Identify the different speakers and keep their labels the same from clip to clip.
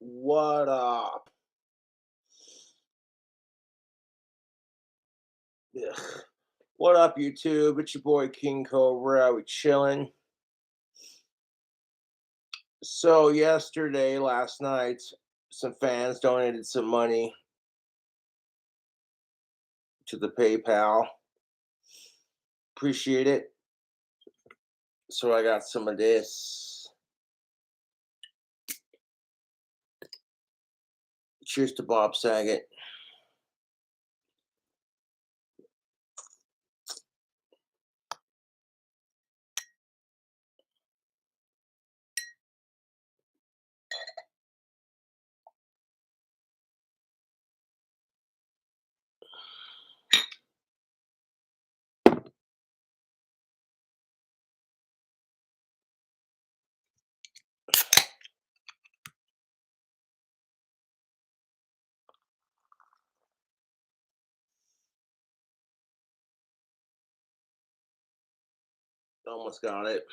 Speaker 1: What up? Ugh. What up, YouTube? It's your boy King Cobra. We chilling. So last night, some fans donated some money to the PayPal. Appreciate it. So I got some of this. Cheers to Bob Saget. Almost got it.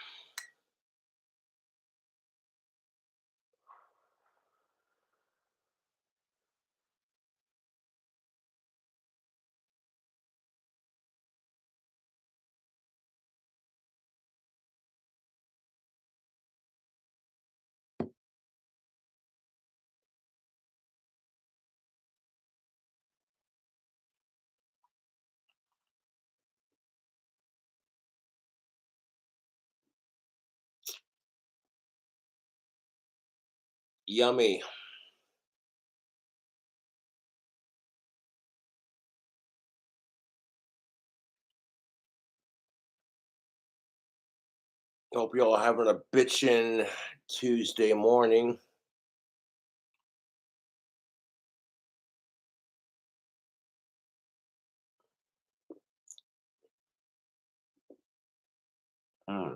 Speaker 1: Yummy. Hope you all having a bitchin' Tuesday morning. Mm.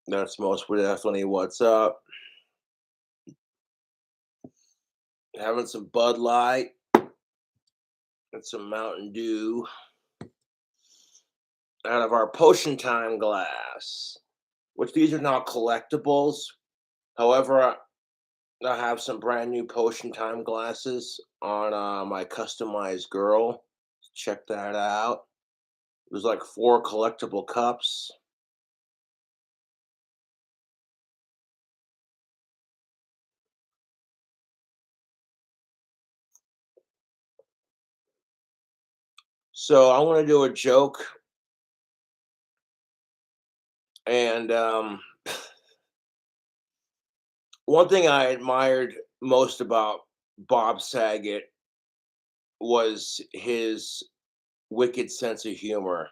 Speaker 1: That's most definitely what's up. Having some Bud Light and some Mountain Dew out of our Potion Time glass, which these are now collectibles. However, I have some brand new Potion Time glasses on my customized girl. Check that out. There's like 4 collectible cups. So I want to do a joke, and one thing I admired most about Bob Saget was his wicked sense of humor.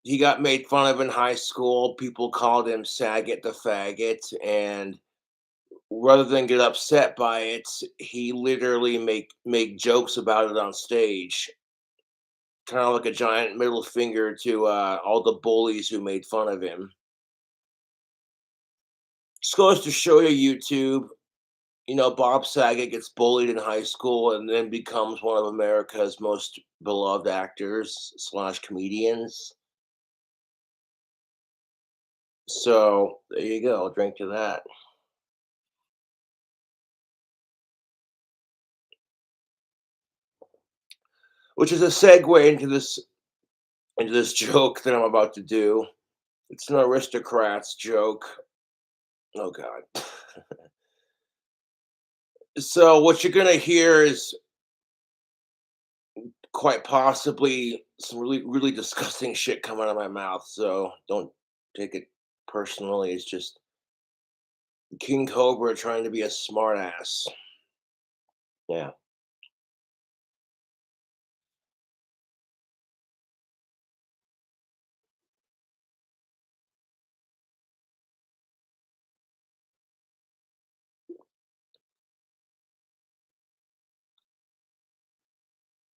Speaker 1: He got made fun of in high school. People called him Saget the faggot, and rather than get upset by it, he literally make jokes about it on stage, kind of like a giant middle finger to all the bullies who made fun of him. Just goes to show you, YouTube. Bob Saget gets bullied in high school and then becomes one of America's most beloved actors slash comedians. So there you go. Drink to that. Which is a segue into this joke that I'm about to do. It's an Aristocrats joke. Oh God. So what you're gonna hear is quite possibly some really disgusting shit coming out of my mouth. So don't take it personally. It's just King Cobra trying to be a smartass. Yeah.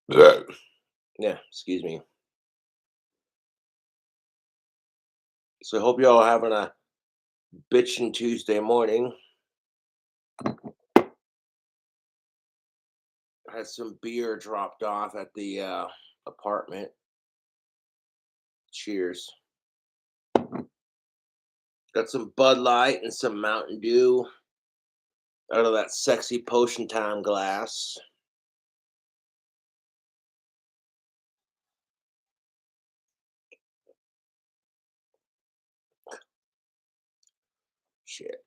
Speaker 1: Yeah. Yeah. Excuse me. So I hope y'all having a bitchin' Tuesday morning. I had some beer dropped off at the apartment. Cheers. Got some Bud Light and some Mountain Dew out of that sexy Potion Time glass. Shit.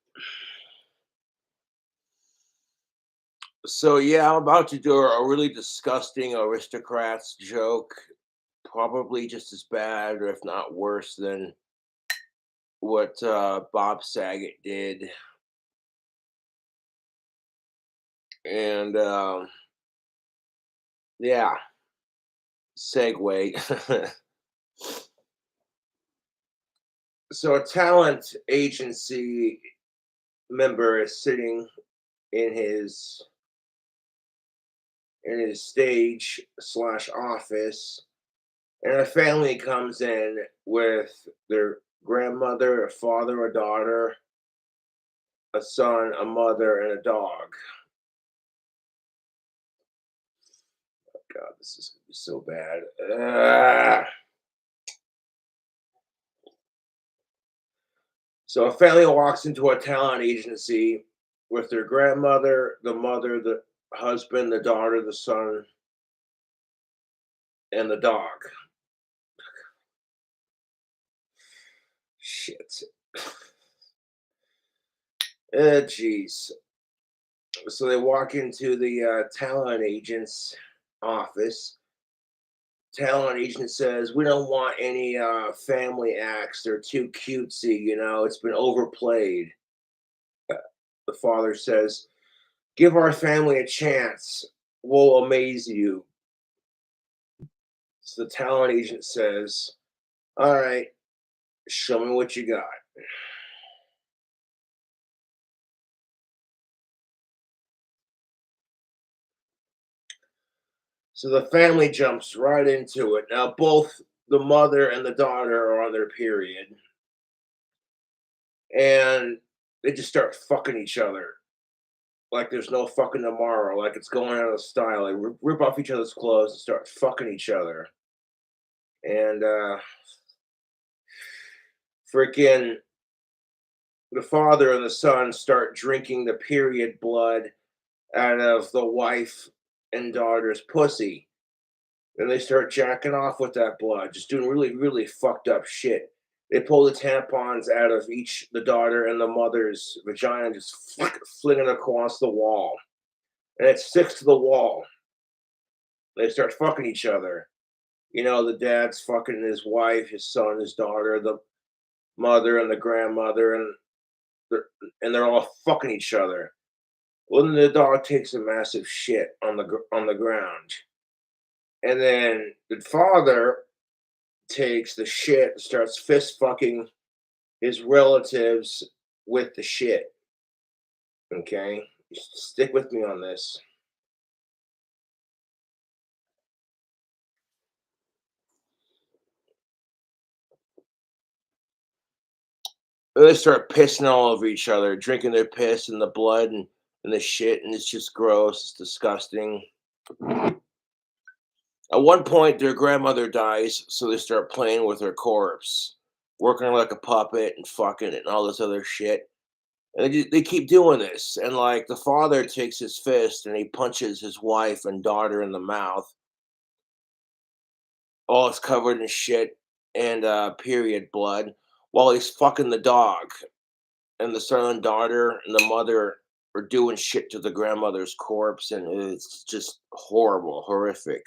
Speaker 1: So yeah, I'm about to do a really disgusting aristocrats joke, probably just as bad, or if not worse, than what Bob Saget did. And yeah, segue. So a talent agency member is sitting in his stage slash office, and a family comes in with their grandmother, a father, a daughter, a son, a mother, and a dog. God, this is gonna be so bad. So a family walks into a talent agency with their grandmother, the mother, the husband, the daughter, the son, and the dog. Shit. Jeez. So they walk into the talent agent's office. Talent agent says, "We don't want any family acts. They're too cutesy. It's been overplayed." The father says, "Give our family a chance. We'll amaze you." So the talent agent says, "All right, show me what you got." So the family jumps right into it. Now, both the mother and the daughter are on their period, and they just start fucking each other like there's no fucking tomorrow, like it's going out of style. They rip off each other's clothes and start fucking each other. And freaking the father and the son start drinking the period blood out of the wife and daughter's pussy. And they start jacking off with that blood, just doing really, really fucked up shit. They pull the tampons out of each the daughter and the mother's vagina, and just fling it across the wall, and it sticks to the wall. They start fucking each other. The dad's fucking his wife, his son, his daughter, the mother and the grandmother, they're, and they're all fucking each other. Well, then the dog takes a massive shit on the ground, and then the father takes the shit and starts fist fucking his relatives with the shit. Okay, stick with me on this. They start pissing all over each other, drinking their piss and the blood and the shit, and it's just gross. It's disgusting. At one point, their grandmother dies, so they start playing with her corpse, working her like a puppet and fucking it and all this other shit. And they keep doing this. And like the father takes his fist and he punches his wife and daughter in the mouth. All it's covered in shit and period blood while he's fucking the dog. And the son and daughter and the mother are doing shit to the grandmother's corpse. And it's just horrible, horrific.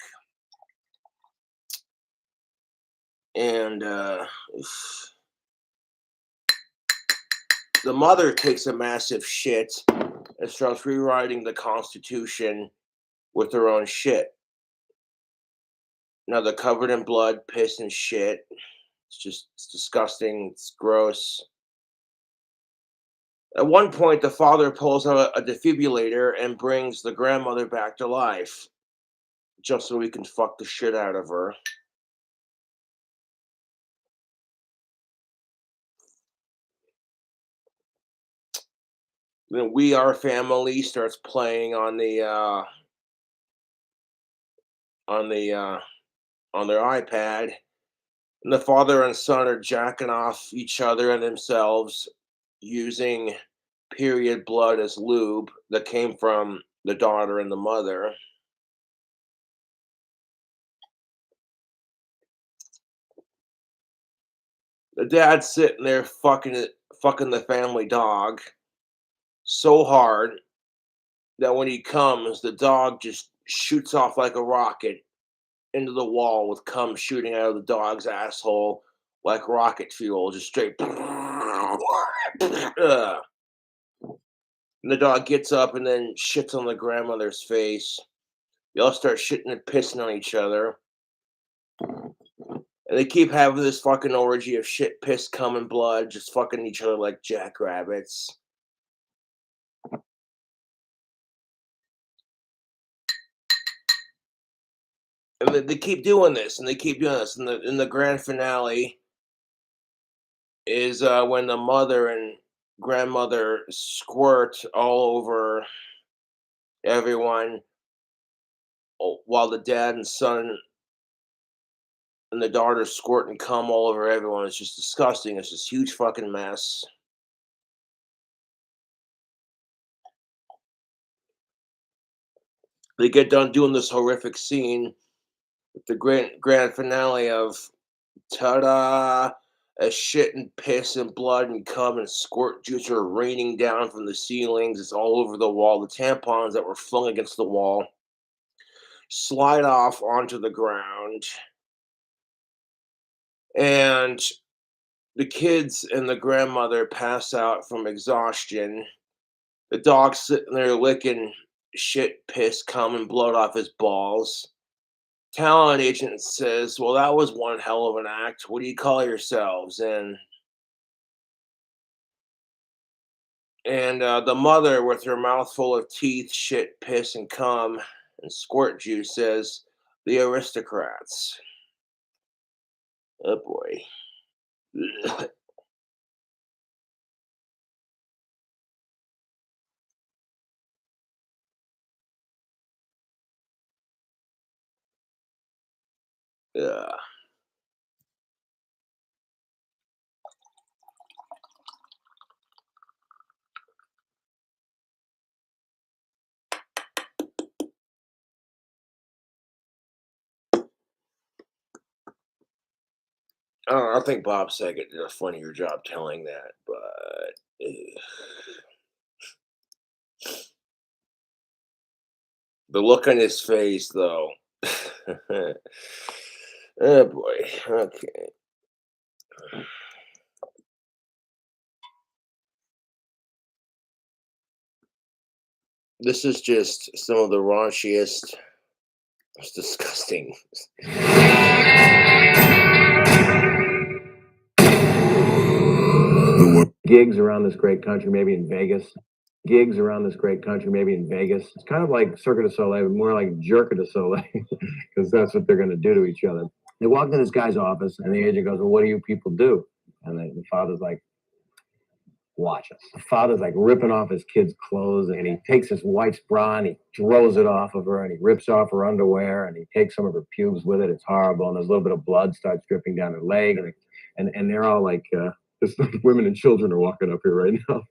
Speaker 1: And the mother takes a massive shit and starts rewriting the Constitution with her own shit. Now they're covered in blood, piss, and shit. It's disgusting. It's gross. At one point, the father pulls out a defibrillator and brings the grandmother back to life, just so he can fuck the shit out of her. Then We Are Family starts playing on the on their iPad, And the father and son are jacking off each other and themselves using period blood as lube that came from the daughter and the mother. The dad's sitting there fucking the family dog so hard that when he comes, the dog just shoots off like a rocket into the wall with cum shooting out of the dog's asshole like rocket fuel, just straight. Ugh. And the dog gets up and then shits on the grandmother's face. They all start shitting and pissing on each other. And they keep having this fucking orgy of shit, piss, cum, and blood, just fucking each other like jackrabbits. And they keep doing this, and they keep doing this. And the grand finale is when the mother and grandmother squirt all over everyone, while the dad and son and the daughter squirt and cum all over everyone. It's just disgusting. It's this huge fucking mess. They get done doing this horrific scene with the grand finale of ta-da! As shit and piss and blood and cum and squirt juice are raining down from the ceilings. It's all over the wall. The tampons that were flung against the wall slide off onto the ground. And the kids and the grandmother pass out from exhaustion. The dog's sitting there licking shit, piss, cum, and blood off his balls. Talent agent says, "Well, that was one hell of an act. What do you call yourselves?" And the mother, with her mouth full of teeth, shit, piss, and cum, and squirt juice, says, "The Aristocrats." Oh boy. Yeah. I don't know, I think Bob Saget did a funnier job telling that, but the look on his face, though. Oh boy. Okay. This is just some of the raunchiest. It's disgusting. Gigs around this great country, maybe in Vegas. Gigs around this great country, maybe in Vegas. It's kind of like Cirque du Soleil, but more like Jerk du Soleil, because that's what they're going to do to each other. They walk into this guy's office, and the agent goes, "Well, what do you people do?" And the father's like, "Watch us." The father's like ripping off his kid's clothes, and he takes his wife's bra and he throws it off of her, and he rips off her underwear, and he takes some of her pubes with it. It's horrible, and there's a little bit of blood starts dripping down her leg, and they're all like, "This women and children are walking up here right now."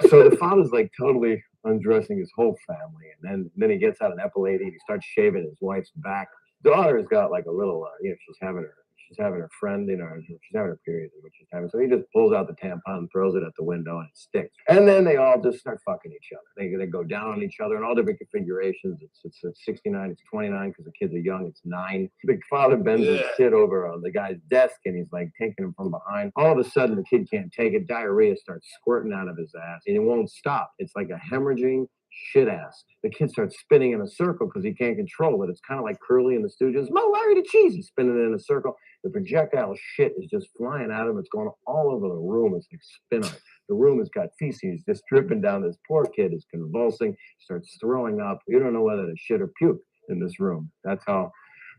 Speaker 1: So the father's like totally undressing his whole family, and then he gets out an epilator and he starts shaving his wife's back. Daughter's got like a little, she's having her friend, she's having her period, which she's having. So he just pulls out the tampon and throws it at the window, and it sticks. And then they all just start fucking each other. They go down on each other in all different configurations. It's 69, it's 29 because the kids are young. It's 9. Big father bends his kid over on the guy's desk, and he's like taking him from behind. All of a sudden, the kid can't take it. Diarrhea starts squirting out of his ass, and it won't stop. It's like a hemorrhaging shit ass. The kid starts spinning in a circle because he can't control it. It's kind of like Curly in the Stooges. Mo, Larry the Cheese. He's spinning in a circle. The projectile shit is just flying at him. It's going all over the room. It's like spin on it. The room has got feces just dripping down. This poor kid is convulsing, starts throwing up. You don't know whether to shit or puke in this room. That's how.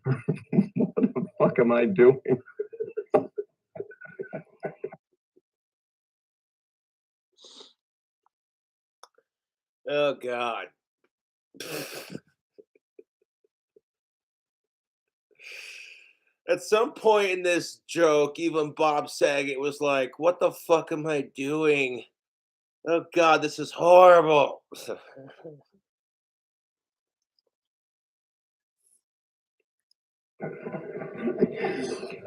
Speaker 1: What the fuck am I doing? Oh God. At some point in this joke, even Bob Saget was like, "What the fuck am I doing? Oh God, this is horrible."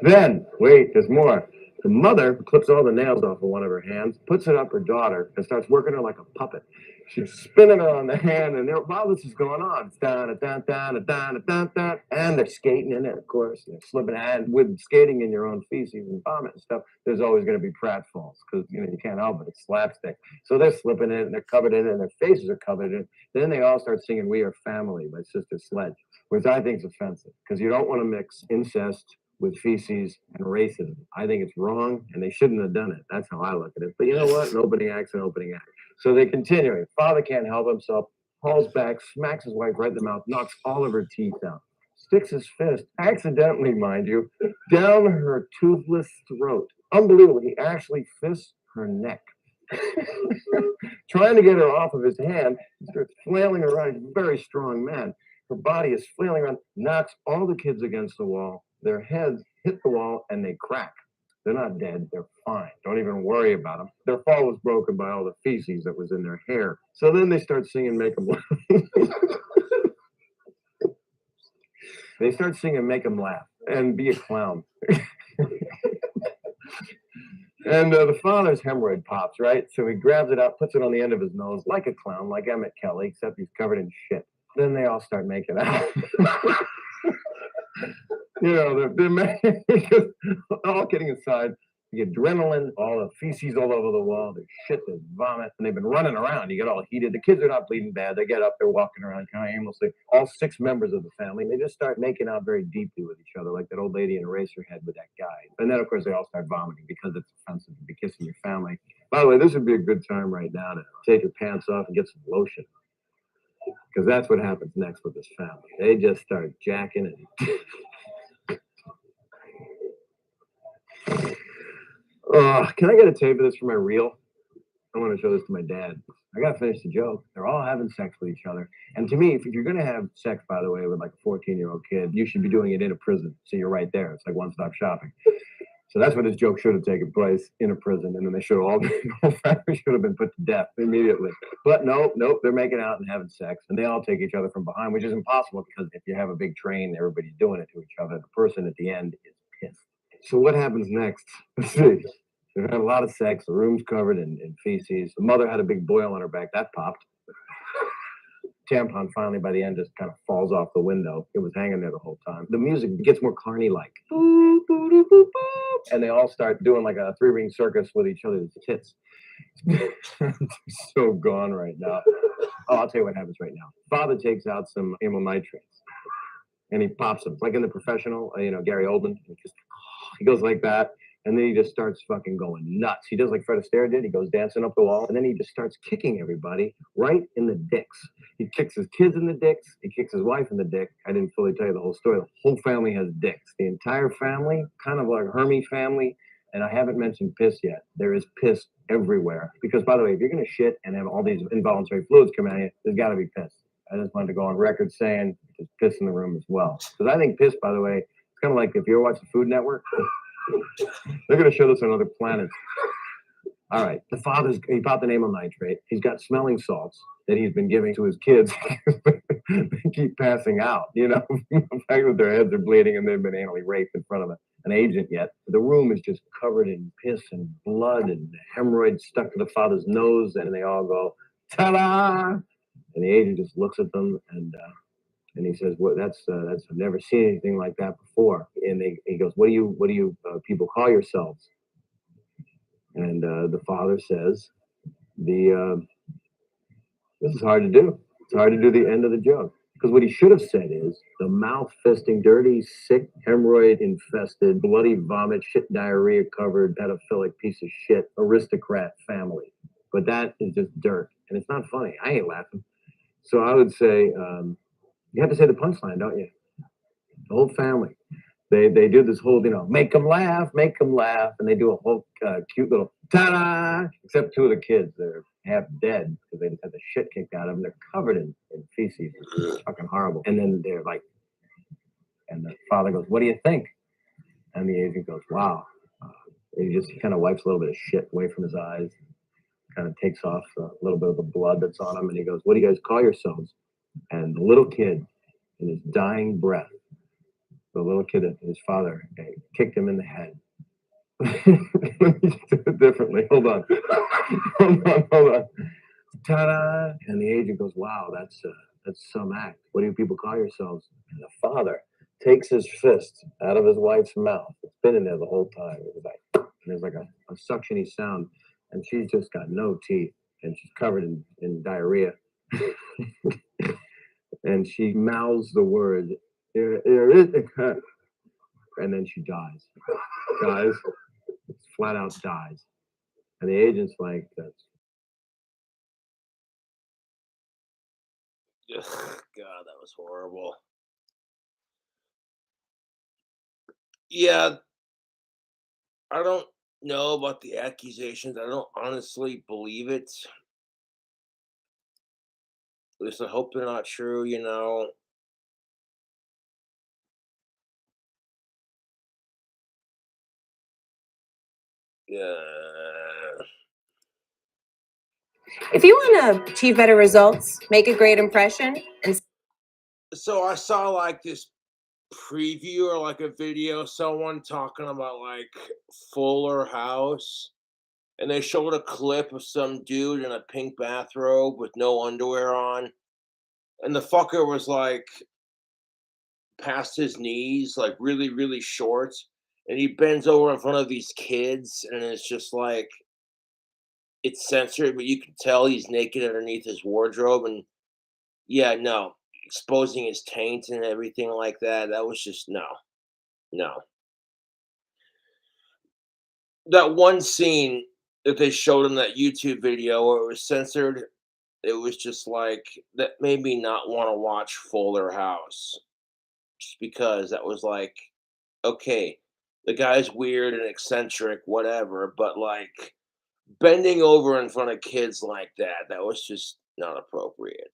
Speaker 2: Then, wait, there's more. The mother clips all the nails off of one of her hands, puts it up her daughter, and starts working her like a puppet. She's spinning her on the hand, and while this is going on, it's down, down, down, down, down, down, and they're skating in it, of course, and they're slipping. And with skating in your own feces and vomit and stuff, there's always going to be pratfalls because you can't help it. It's slapstick. So they're slipping in it, and they're covered in it, and their faces are covered in it. Then they all start singing "We Are Family" by Sister Sledge, which I think is offensive because you don't want to mix incest with feces and racism. I think it's wrong, and they shouldn't have done it. That's how I look at it. But you know what? An opening act's an opening act. So they continue. Father can't help himself, falls back, smacks his wife right in the mouth, knocks all of her teeth out, sticks his fist, accidentally, mind you, down her toothless throat. Unbelievable. He actually fists her neck. Trying to get her off of his hand, he starts flailing around. He's a very strong man. Her body is flailing around, knocks all the kids against the wall. Their heads hit the wall and they crack. They're not dead. They're fine. Don't even worry about them. Their fall was broken by all the feces that was in their hair. So then they start singing "Make 'Em Laugh." They start singing "Make 'Em Laugh" and "Be a Clown." And the father's hemorrhoid pops, right? So he grabs it up, puts it on the end of his nose like a clown, like Emmett Kelly, except he's covered in shit. Then they all start making out. They're all kidding aside, the adrenaline, all the feces all over the wall, there's shit, there's vomit, and they've been running around. You get all heated. The kids are not bleeding bad. They get up, they're walking around kind of aimlessly. All 6 members of the family, they just start making out very deeply with each other, like that old lady in Eraserhead with that guy. And then, of course, they all start vomiting because it's offensive to be kissing your family. By the way, this would be a good time right now to take your pants off and get some lotion. Because that's what happens next with this family. They just start jacking and can I get a tape of this for my reel? I want to show this to my dad. I got to finish the joke. They're all having sex with each other. And to me, if you're going to have sex, by the way, with like a 14-year-old kid, you should be doing it in a prison. So you're right there. It's like one-stop shopping. So that's where this joke should have taken place, in a prison. And then they should have all the whole family should have been put to death immediately. But nope, they're making out and having sex. And they all take each other from behind, which is impossible because if you have a big train, everybody's doing it to each other. The person at the end is pissed. So what happens next? Let's see. They've had a lot of sex. The room's covered in feces. The mother had a big boil on her back. That popped. Tampon finally, by the end, just kind of falls off the window. It was hanging there the whole time. The music gets more Carney-like. And they all start doing like a 3-ring circus with each other's tits. So gone right now. Oh, I'll tell you what happens right now. Father takes out some amyl nitrates. And he pops them. It's like in The Professional, Gary Oldman. He goes like that. And then he just starts fucking going nuts. He does like Fred Astaire did. He goes dancing up the wall. And then he just starts kicking everybody right in the dicks. He kicks his kids in the dicks. He kicks his wife in the dick. I didn't fully tell you the whole story. The whole family has dicks. The entire family, kind of like Hermie family. And I haven't mentioned piss yet. There is piss everywhere. Because, by the way, if you're going to shit and have all these involuntary fluids come out of you, there's got to be piss. I just wanted to go on record saying there's piss in the room as well. Because I think piss, by the way, it's kind of like if you ever watch the Food Network, they're going to show this on other planets. All right. He popped an amyl nitrate. He's got smelling salts that he's been giving to his kids. They keep passing out, the fact that their heads are bleeding and they've been anally raped in front of an agent yet. The room is just covered in piss and blood and hemorrhoids stuck to the father's nose. And they all go, ta-da! And the agent just looks at them and he says, "Well, that's I've never seen anything like that before." And he goes, "What do you people call yourselves?" And the father says, "This is hard to do. It's hard to do the end of the joke because what he should have said is the mouth fisting, dirty, sick, hemorrhoid infested, bloody vomit, shit diarrhea covered, pedophilic piece of shit, aristocrat family." But that is just dirt, and it's not funny. I ain't laughing. So I would say. You have to say the punchline, don't you? The whole family. They do this whole, make them laugh, and they do a whole cute little ta-da, except 2 of the kids. They're half dead because they just had the shit kicked out of them. They're covered in feces. It's fucking horrible. And then they're like, and the father goes, "What do you think?" And the agent goes, wow. He kind of wipes a little bit of shit away from his eyes, kind of takes off a little bit of the blood that's on him, and he goes, what do you guys call yourselves? And the little kid, in his dying breath, the little kid, his father, kicked him in the head. Let me do it differently. Hold on. Hold on. Ta-da! And the agent goes, wow, that's some act. What do you people call yourselves? And the father takes his fist out of his wife's mouth. It's been in there the whole time. It was like, and there's like a suctiony sound, and she's just got no teeth, and she's covered in diarrhea. And she mouths the word, and then she dies. Guys, flat out dies. And the agent's like, that's.
Speaker 1: Ugh, God, that was horrible. Yeah, I don't know about the accusations. I don't honestly believe it. At least I hope they're not true, you know. Yeah.
Speaker 3: If you want to achieve better results, make a great impression, and
Speaker 1: So I saw like this preview or like a video, someone talking about like Fuller House, and they showed a clip of some dude in a pink bathrobe with no underwear on, and the fucker was like past his knees, like really, really short, and he bends over in front of these kids, and it's just like it's censored, but you can tell he's naked underneath his wardrobe, and yeah, no, exposing his taint and everything like that. That was just no, no. That one scene that they showed in that YouTube video where it was censored, it was just like that made me not want to watch Fuller House. Just because that was like, okay, the guy's weird and eccentric, whatever, but like bending over in front of kids like that, that was just not appropriate.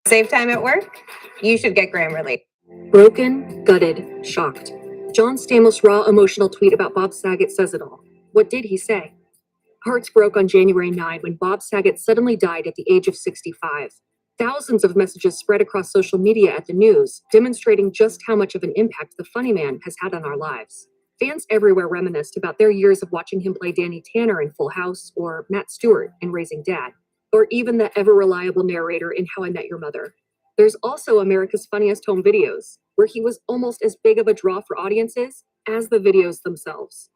Speaker 3: save time at work, you should get Grammarly.
Speaker 4: Broken, gutted, shocked. John Stamos' raw emotional tweet about Bob Saget says it all. What did he say? Hearts broke on January 9 when Bob Saget suddenly died at the age of 65. Thousands of messages spread across social media at the news, demonstrating just how much of an impact the funny man has had on our lives. Fans everywhere reminisced about their years of watching him play Danny Tanner in Full House, or Matt Stewart in Raising Dad, or even the ever-reliable narrator in How I Met Your Mother. There's also America's Funniest Home Videos, where he was almost as big of a draw for audiences as the videos themselves.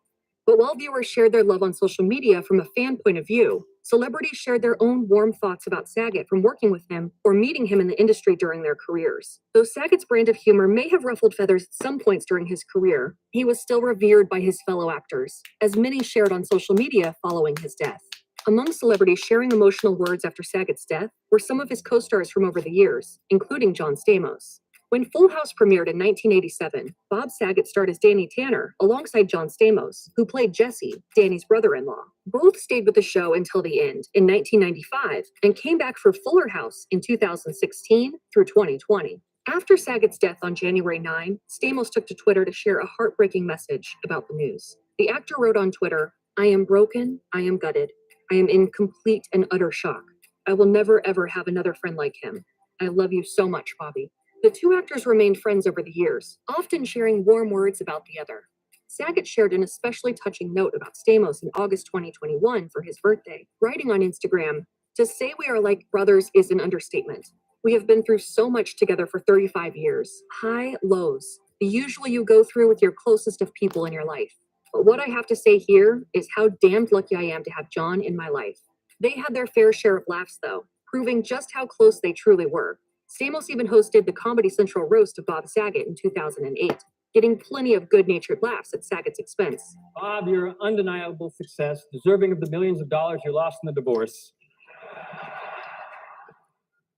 Speaker 4: But while viewers shared their love on social media from a fan point of view, celebrities shared their own warm thoughts about Saget from working with him or meeting him in the industry during their careers. Though Saget's brand of humor may have ruffled feathers at some points during his career, he was still revered by his fellow actors, as many shared on social media following his death. Among celebrities sharing emotional words after Saget's death were some of his co-stars from over the years, including John Stamos. When Full House premiered in 1987, Bob Saget starred as Danny Tanner alongside John Stamos, who played Jesse, Danny's brother-in-law. Both stayed with the show until the end in 1995 and came back for Fuller House in 2016 through 2020. After Saget's death on January 9, Stamos took to Twitter to share a heartbreaking message about the news. The actor wrote on Twitter, "I am broken, I am gutted. I am in complete and utter shock. I will never ever have another friend like him. I love you so much, Bobby." The two actors remained friends over the years, often sharing warm words about the other. Saget shared an especially touching note about Stamos in August 2021 for his birthday, writing on Instagram, "To say we are like brothers is an understatement. We have been through so much together for 35 years. High, lows, the usual you go through with your closest of people in your life. But what I have to say here is how damned lucky I am to have John in my life." They had their fair share of laughs, though, proving just how close they truly were. Stamos even hosted the Comedy Central roast of Bob Saget in 2008, getting plenty of good-natured laughs at Saget's expense.
Speaker 5: "Bob, you're an undeniable success, deserving of the millions of dollars you lost in the divorce.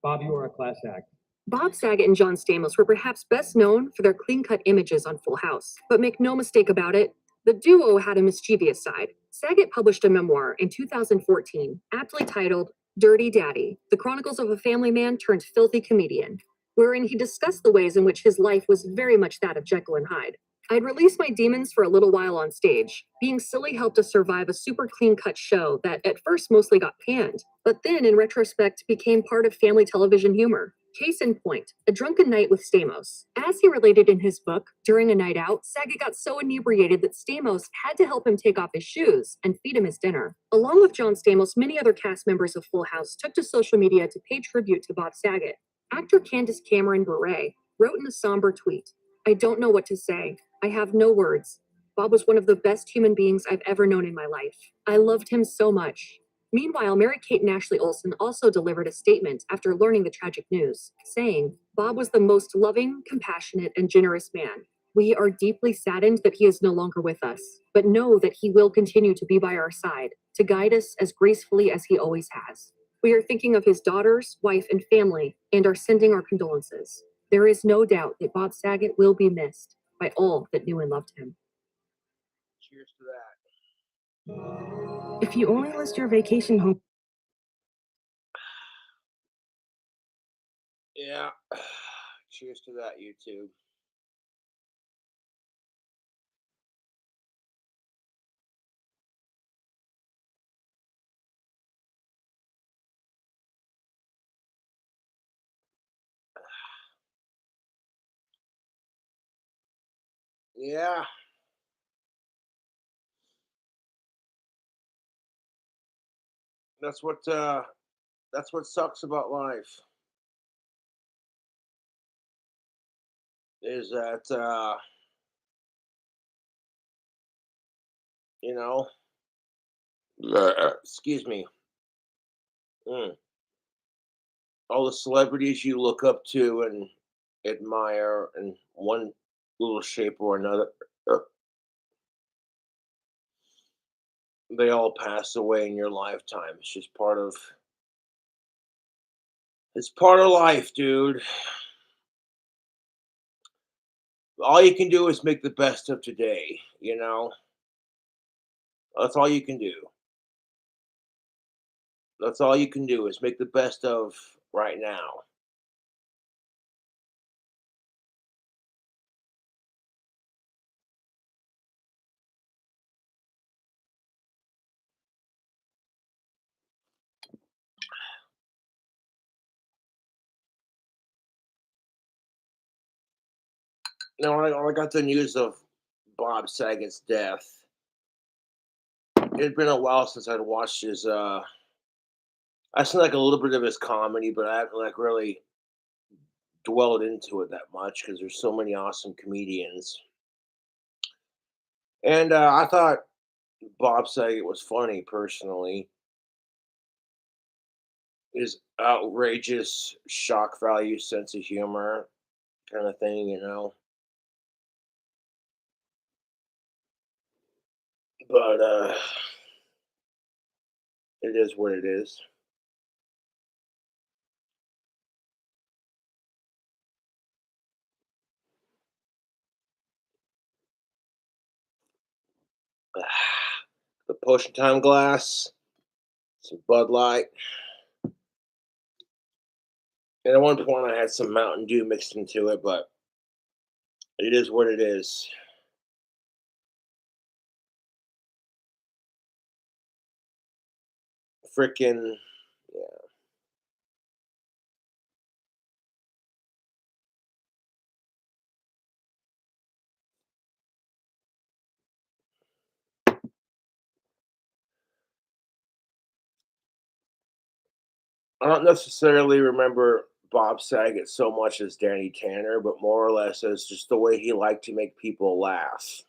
Speaker 5: Bob, you are a class act."
Speaker 4: Bob Saget and John Stamos were perhaps best known for their clean-cut images on Full House. But make no mistake about it, the duo had a mischievous side. Saget published a memoir in 2014, aptly titled Dirty Daddy, The Chronicles of a Family Man Turned Filthy Comedian, wherein he discussed the ways in which his life was very much that of Jekyll and Hyde. I'd release my demons for a little while on stage. Being silly helped us survive a super clean-cut show that at first mostly got panned, but then in retrospect became part of family television humor. Case in point, A Drunken Night with Stamos. As he related in his book, during a night out, Saget got so inebriated that Stamos had to help him take off his shoes and feed him his dinner. Along with John Stamos, many other cast members of Full House took to social media to pay tribute to Bob Saget. Actor Candace Cameron Bure wrote in a somber tweet, "I don't know what to say. I have no words. Bob was one of the best human beings I've ever known in my life. I loved him so much." Meanwhile, Mary-Kate and Ashley Olsen also delivered a statement after learning the tragic news, saying, "Bob was the most loving, compassionate, and generous man. We are deeply saddened that he is no longer with us, but know that he will continue to be by our side, to guide us as gracefully as he always has. We are thinking of his daughters, wife, and family, and are sending our condolences. There is no doubt that Bob Saget will be missed by all that knew and loved him."
Speaker 1: Cheers to that.
Speaker 6: If you only list your vacation home.
Speaker 1: Yeah. Cheers to that, YouTube. Yeah. That's what sucks about life. Is that you know, excuse me. Mm. All the celebrities you look up to and admire in one little shape or another, uh, they all pass away in your lifetime. It's just part of life, dude. All you can do is make the best of today, you know? That's all you can do. That's all you can do is make the best of right now. Now, when I got the news of Bob Saget's death, it had been a while since I'd watched his. I seen like a little bit of his comedy, but I haven't like really dwelled into it that much because there's so many awesome comedians. And I thought Bob Saget was funny personally. His outrageous shock value sense of humor kind of thing, you know. But it is what it is. The Potion Time glass, some Bud Light, and at one point I had some Mountain Dew mixed into it, but it is what it is. Freaking yeah. I don't necessarily remember Bob Saget so much as Danny Tanner, but more or less as just the way he liked to make people laugh.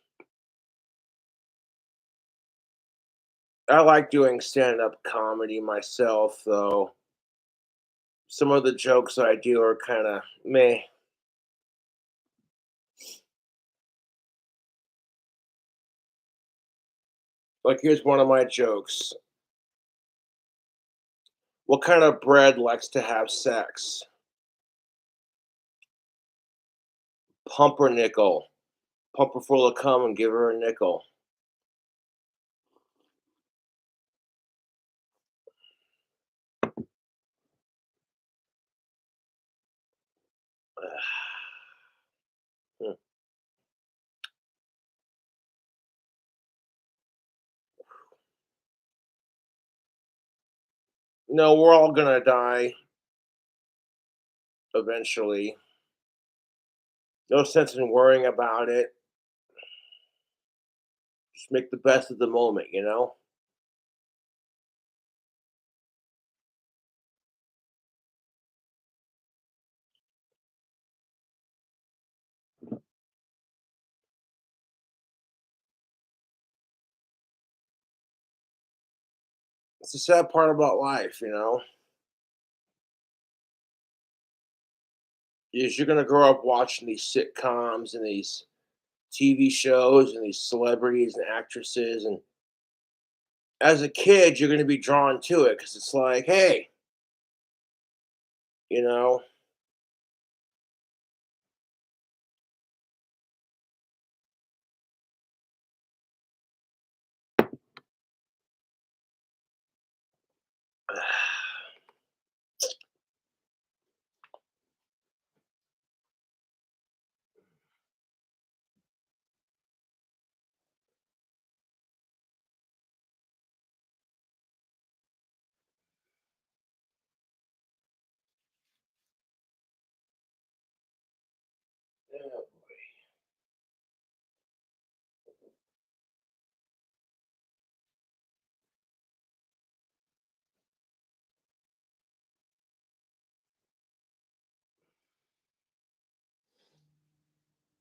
Speaker 1: I like doing stand-up comedy myself, though. Some of the jokes I do are kind of meh. Like, here's one of my jokes. What kind of bread likes to have sex? Pumpernickel. Pump her full of cum and give her a nickel. Hmm. No, we're all gonna die eventually. No sense in worrying about it. Just make the best of the moment, you know? It's the sad part about life, you know? Is you're gonna grow up watching these sitcoms and these TV shows and these celebrities and actresses, and as a kid, you're gonna be drawn to it because it's like, hey, you know,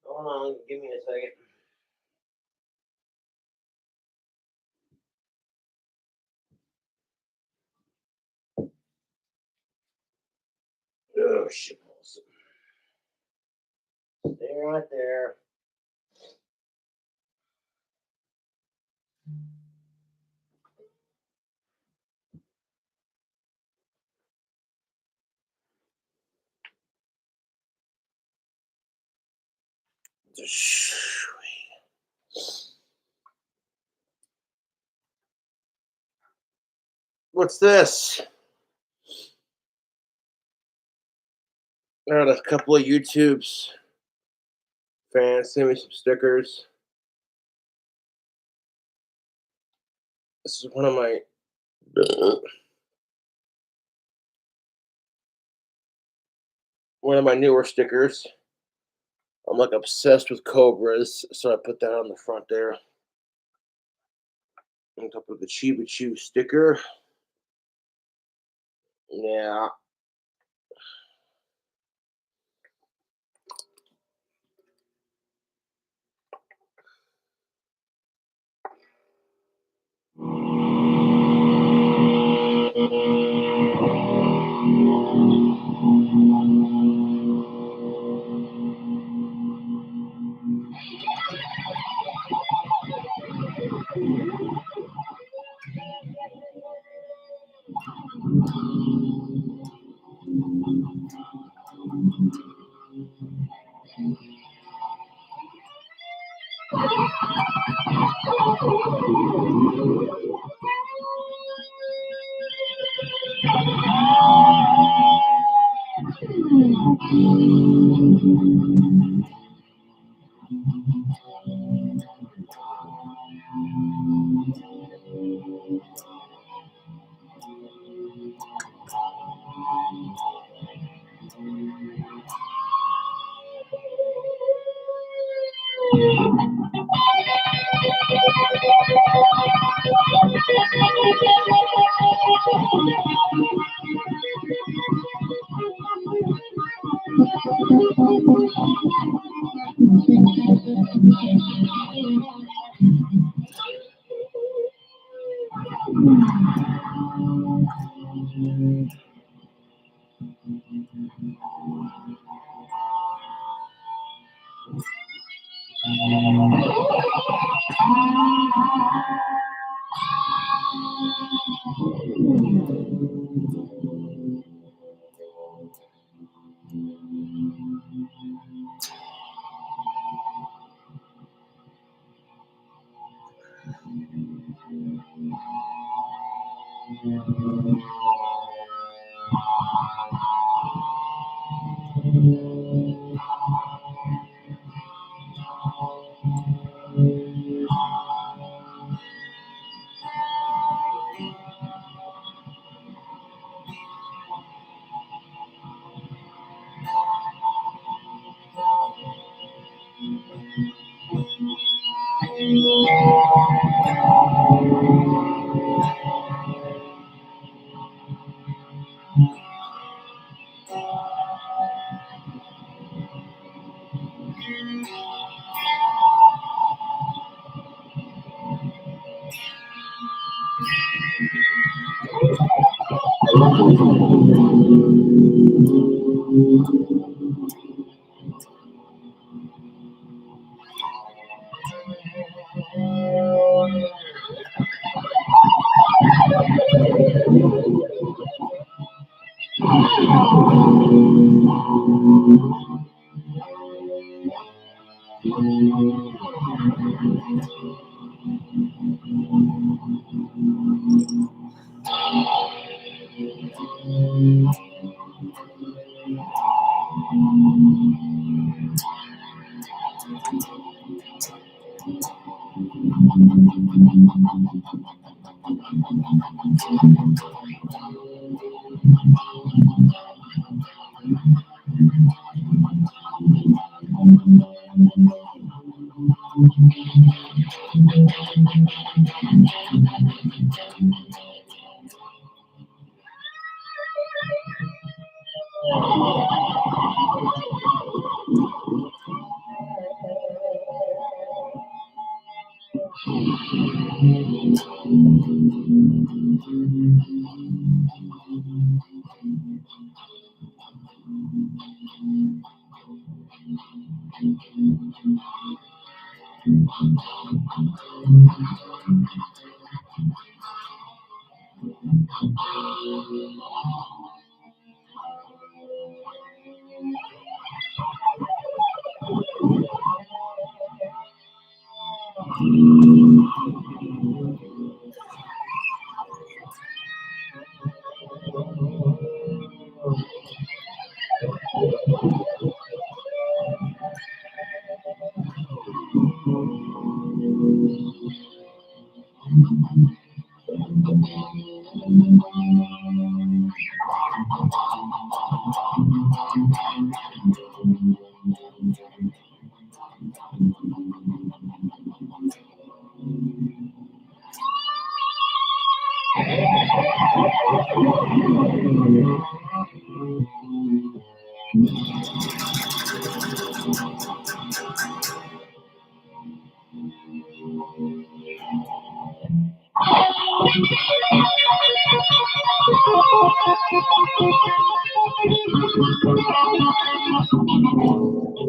Speaker 1: hold on, give me a second. Oh shit, stay right there. What's this? I had a couple of YouTube's fans send me some stickers. This is one of my newer stickers. I'm like obsessed with cobras, so I put that on the front there. On top of the Chiba Chew sticker. Yeah.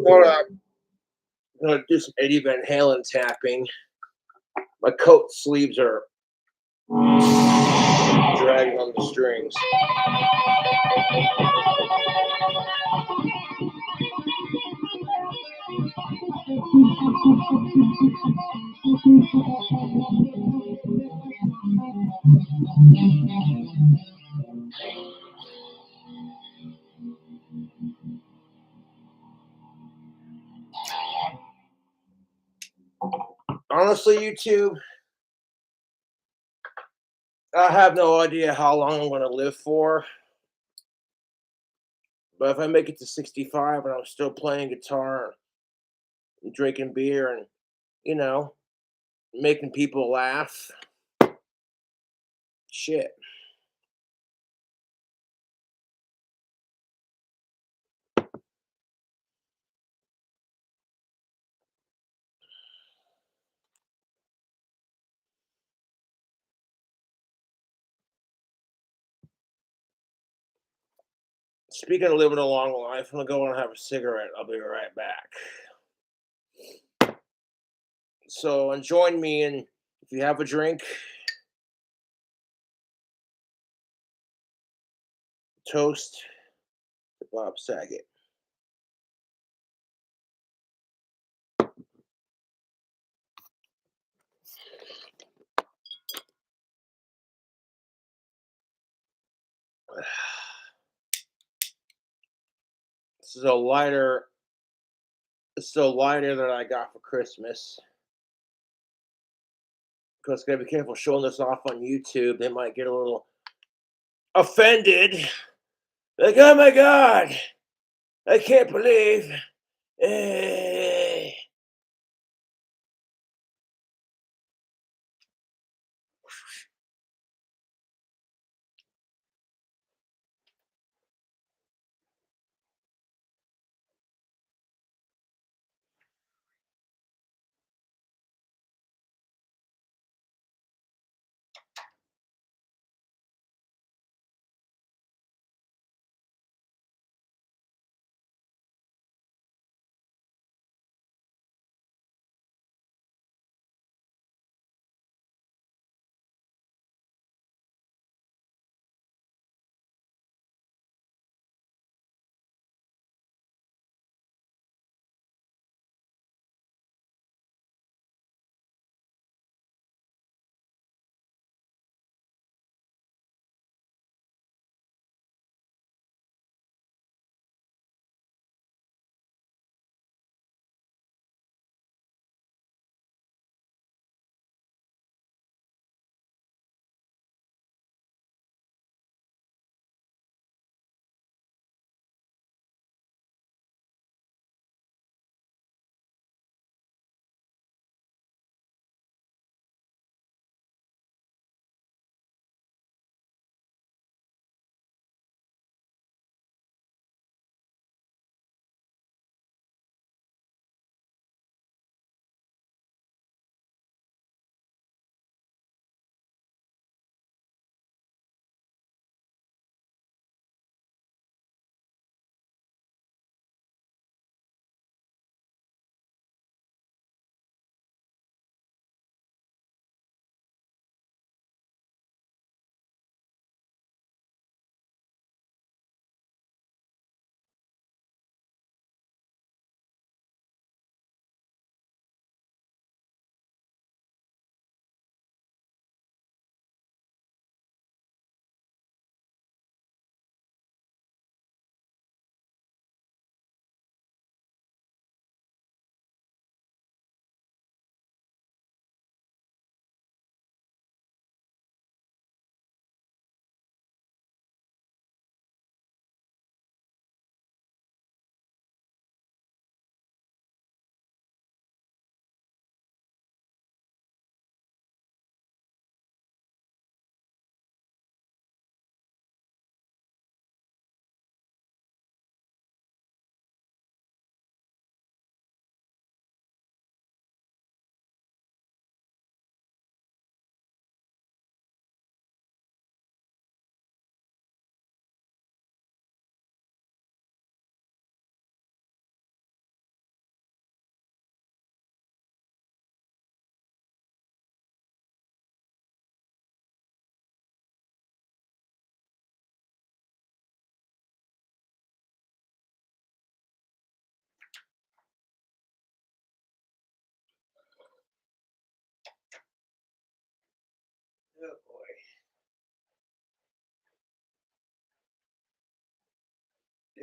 Speaker 1: Hold up. I'm gonna do some Eddie Van Halen tapping. My coat sleeves are dragging on the strings. Honestly, YouTube, I have no idea how long I'm going to live for. But if I make it to 65 and I'm still playing guitar and drinking beer and, you know, making people laugh, shit. Speaking of living a long life, I'm going to go and have a cigarette. I'll be right back. So, and join me in, if you have a drink, toast to Bob Saget. This is a lighter. This is a lighter that I got for Christmas. Because gotta be careful showing this off on YouTube. They might get a little offended. Like, oh my god, I can't believe. Eh.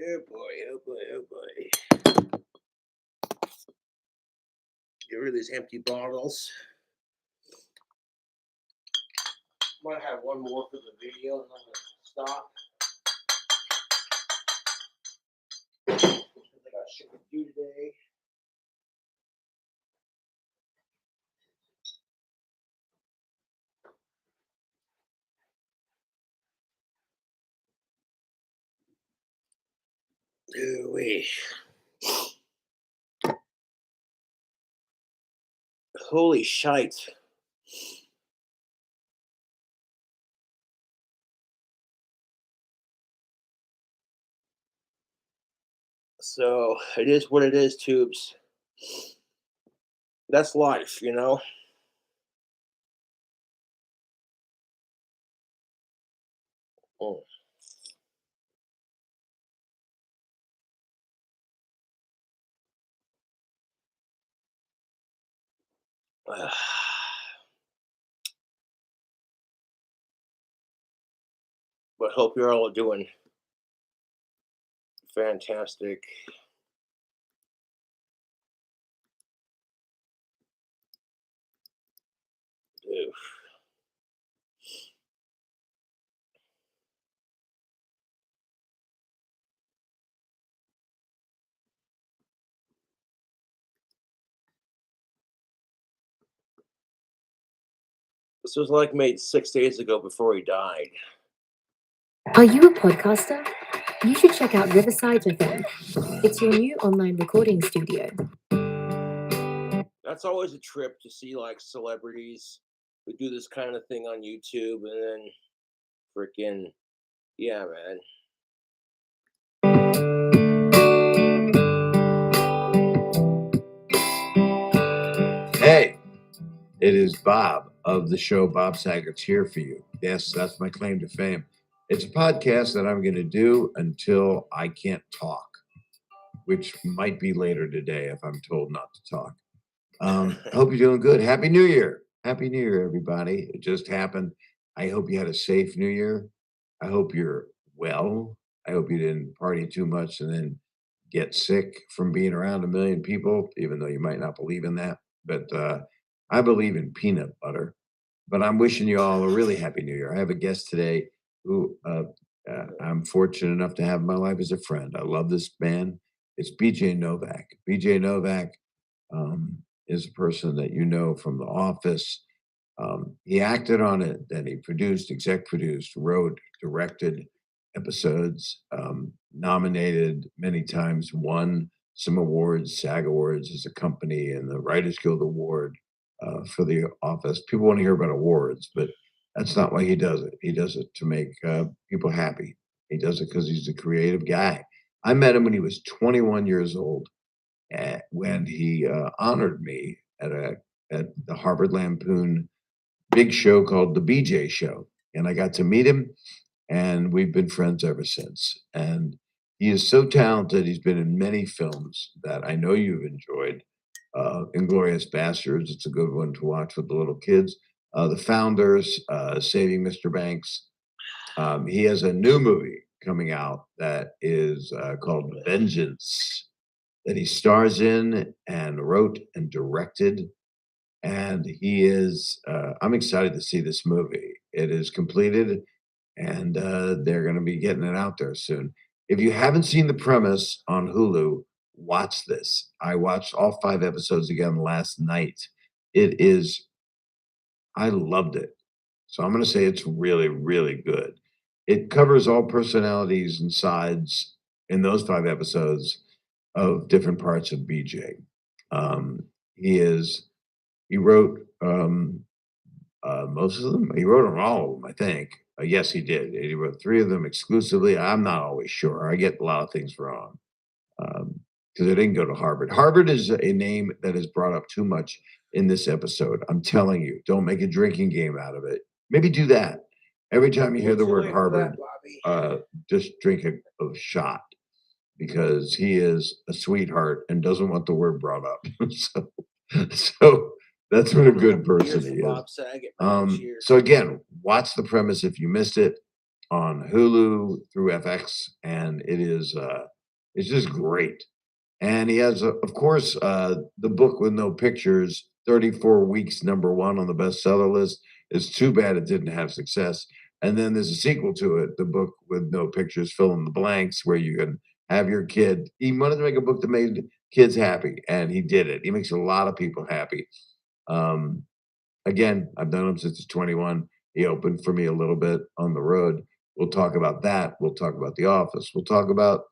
Speaker 1: Oh boy, oh boy, oh boy. Get rid of these empty bottles. Might have one more for the video and I'm gonna stop. I got shit to do today. Ooh-wee. Holy shite. So it is what it is, tubes. That's life, you know? Oh. But hope you're all doing fantastic. Oof. This was like made 6 days ago before he died.
Speaker 4: Are you a podcaster? You should check out Riverside FM. It's your new online recording studio.
Speaker 1: That's always a trip to see like celebrities who do this kind of thing on YouTube and then freaking, yeah, man.
Speaker 7: Hey, it is Bob of the show Bob Saget's Here For You. Yes, that's my claim to fame. It's a podcast that I'm going to do until I can't talk, which might be later today if I'm told not to talk. I hope you're doing good. Happy New Year. Happy New Year, everybody. It just happened. I hope you had a safe New Year. I hope you're well. I hope you didn't party too much and then get sick from being around a million people, even though you might not believe in that. But I believe in peanut butter. But I'm wishing you all a really happy New Year. I have a guest today who I'm fortunate enough to have in my life as a friend. I love this man. It's BJ Novak. BJ Novak is a person that you know from The Office. He acted on it, then he produced, exec produced, wrote, directed episodes, nominated many times, won some awards, SAG Awards as a company, and the Writers Guild Award for The Office. People want to hear about awards, but that's not why he does it. He does it to make people happy. He does it because he's a creative guy. I met him when he was 21 years old, when he honored me at the Harvard Lampoon big show called the BJ Show, and I got to meet him, and we've been friends ever since. And he is so talented. He's been in many films that I know you've enjoyed. Inglorious Bastards, it's a good one to watch with the little kids. The Founders, Saving Mr. Banks. He has a new movie coming out that is called Vengeance, that he stars in and wrote and directed. And he is, I'm excited to see this movie. It is completed and they're going to be getting it out there soon. If you haven't seen the premise on Hulu, watch this. I watched all 5 episodes again last night. It is, I loved it. So I'm going to say it's really, really good. It covers all personalities and sides in those 5 episodes of different parts of BJ. He wrote most of them. He wrote on all of them, I think. Yes, he did. He wrote 3 of them exclusively. I'm not always sure. I get a lot of things wrong because I didn't go to Harvard. Harvard is a name that is brought up too much in this episode. I'm telling you, don't make a drinking game out of it. Maybe do that. Every time you hear the word Harvard, just drink a shot, because he is a sweetheart and doesn't want the word brought up. so that's what a good person he is.
Speaker 1: Bob Saget, man. Cheers.
Speaker 7: So again, watch the premise if you missed it on Hulu through FX, and it is It's just great. And he has, of course, the book with no pictures, 34 weeks, #1 on the bestseller list. It's too bad it didn't have success. And then there's a sequel to it, the book with no pictures, fill in the blanks, where you can have your kid. He wanted to make a book that made kids happy, and he did it. He makes a lot of people happy. Um, Again, I've known him since he's 21. He opened for me a little bit on the road. We'll talk about that. We'll talk about The Office. We'll talk about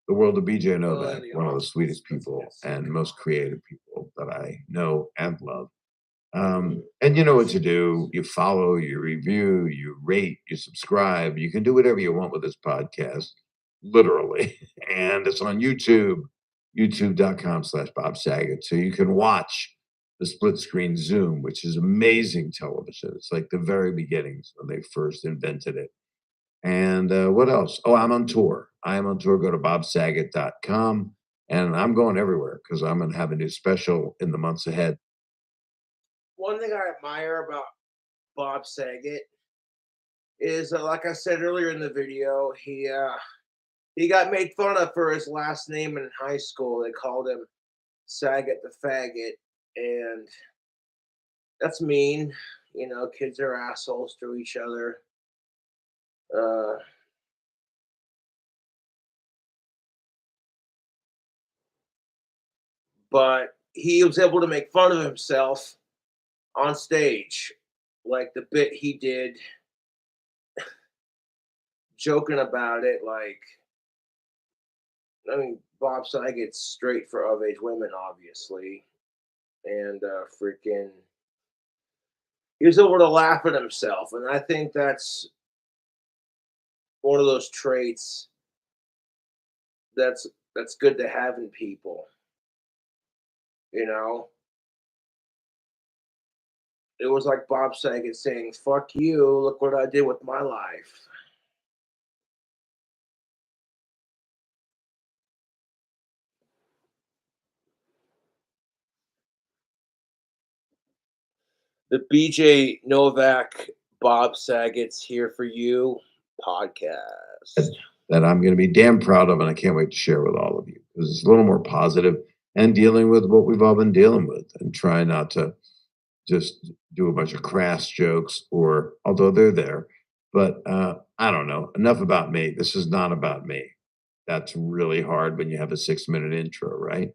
Speaker 7: the world of BJ Novak,
Speaker 1: The
Speaker 7: one of the
Speaker 1: Office.
Speaker 7: sweetest
Speaker 1: That's
Speaker 7: people
Speaker 1: yes.
Speaker 7: and most creative people that I know and love. And you know what to do. You follow, you review, you rate, you subscribe. You can do whatever you want with this podcast, literally. And it's on YouTube, youtube.com/Bob Saget. So you can watch the split screen Zoom, which is amazing television. It's like the very beginnings when they first invented it. And what else? Oh, I'm on tour. I am on tour. Go to bobsaget.com. And I'm going everywhere because I'm going to have a new special in the months ahead.
Speaker 1: One thing I admire about Bob Saget is, like I said earlier in the video, he got made fun of for his last name in high school. They called him Saget the Faggot, and that's mean. You know, kids are assholes to each other. But he was able to make fun of himself on stage, like the bit he did, joking about it. Like, I mean, Bob Saget's straight for of age women, obviously, and freaking, he was able to laugh at himself, and I think that's one of those traits that's good to have in people. You know, it was like Bob Saget saying, "Fuck you! Look what I did with my life." The BJ Novak, Bob Saget's Here for You podcast.
Speaker 7: That I'm going to be damn proud of, and I can't wait to share with all of you because it's a little more positive and dealing with what we've all been dealing with, and try not to just do a bunch of crass jokes, or although they're there, but I don't know. Enough about me. This is not about me. That's really hard when you have a 6-minute intro, right?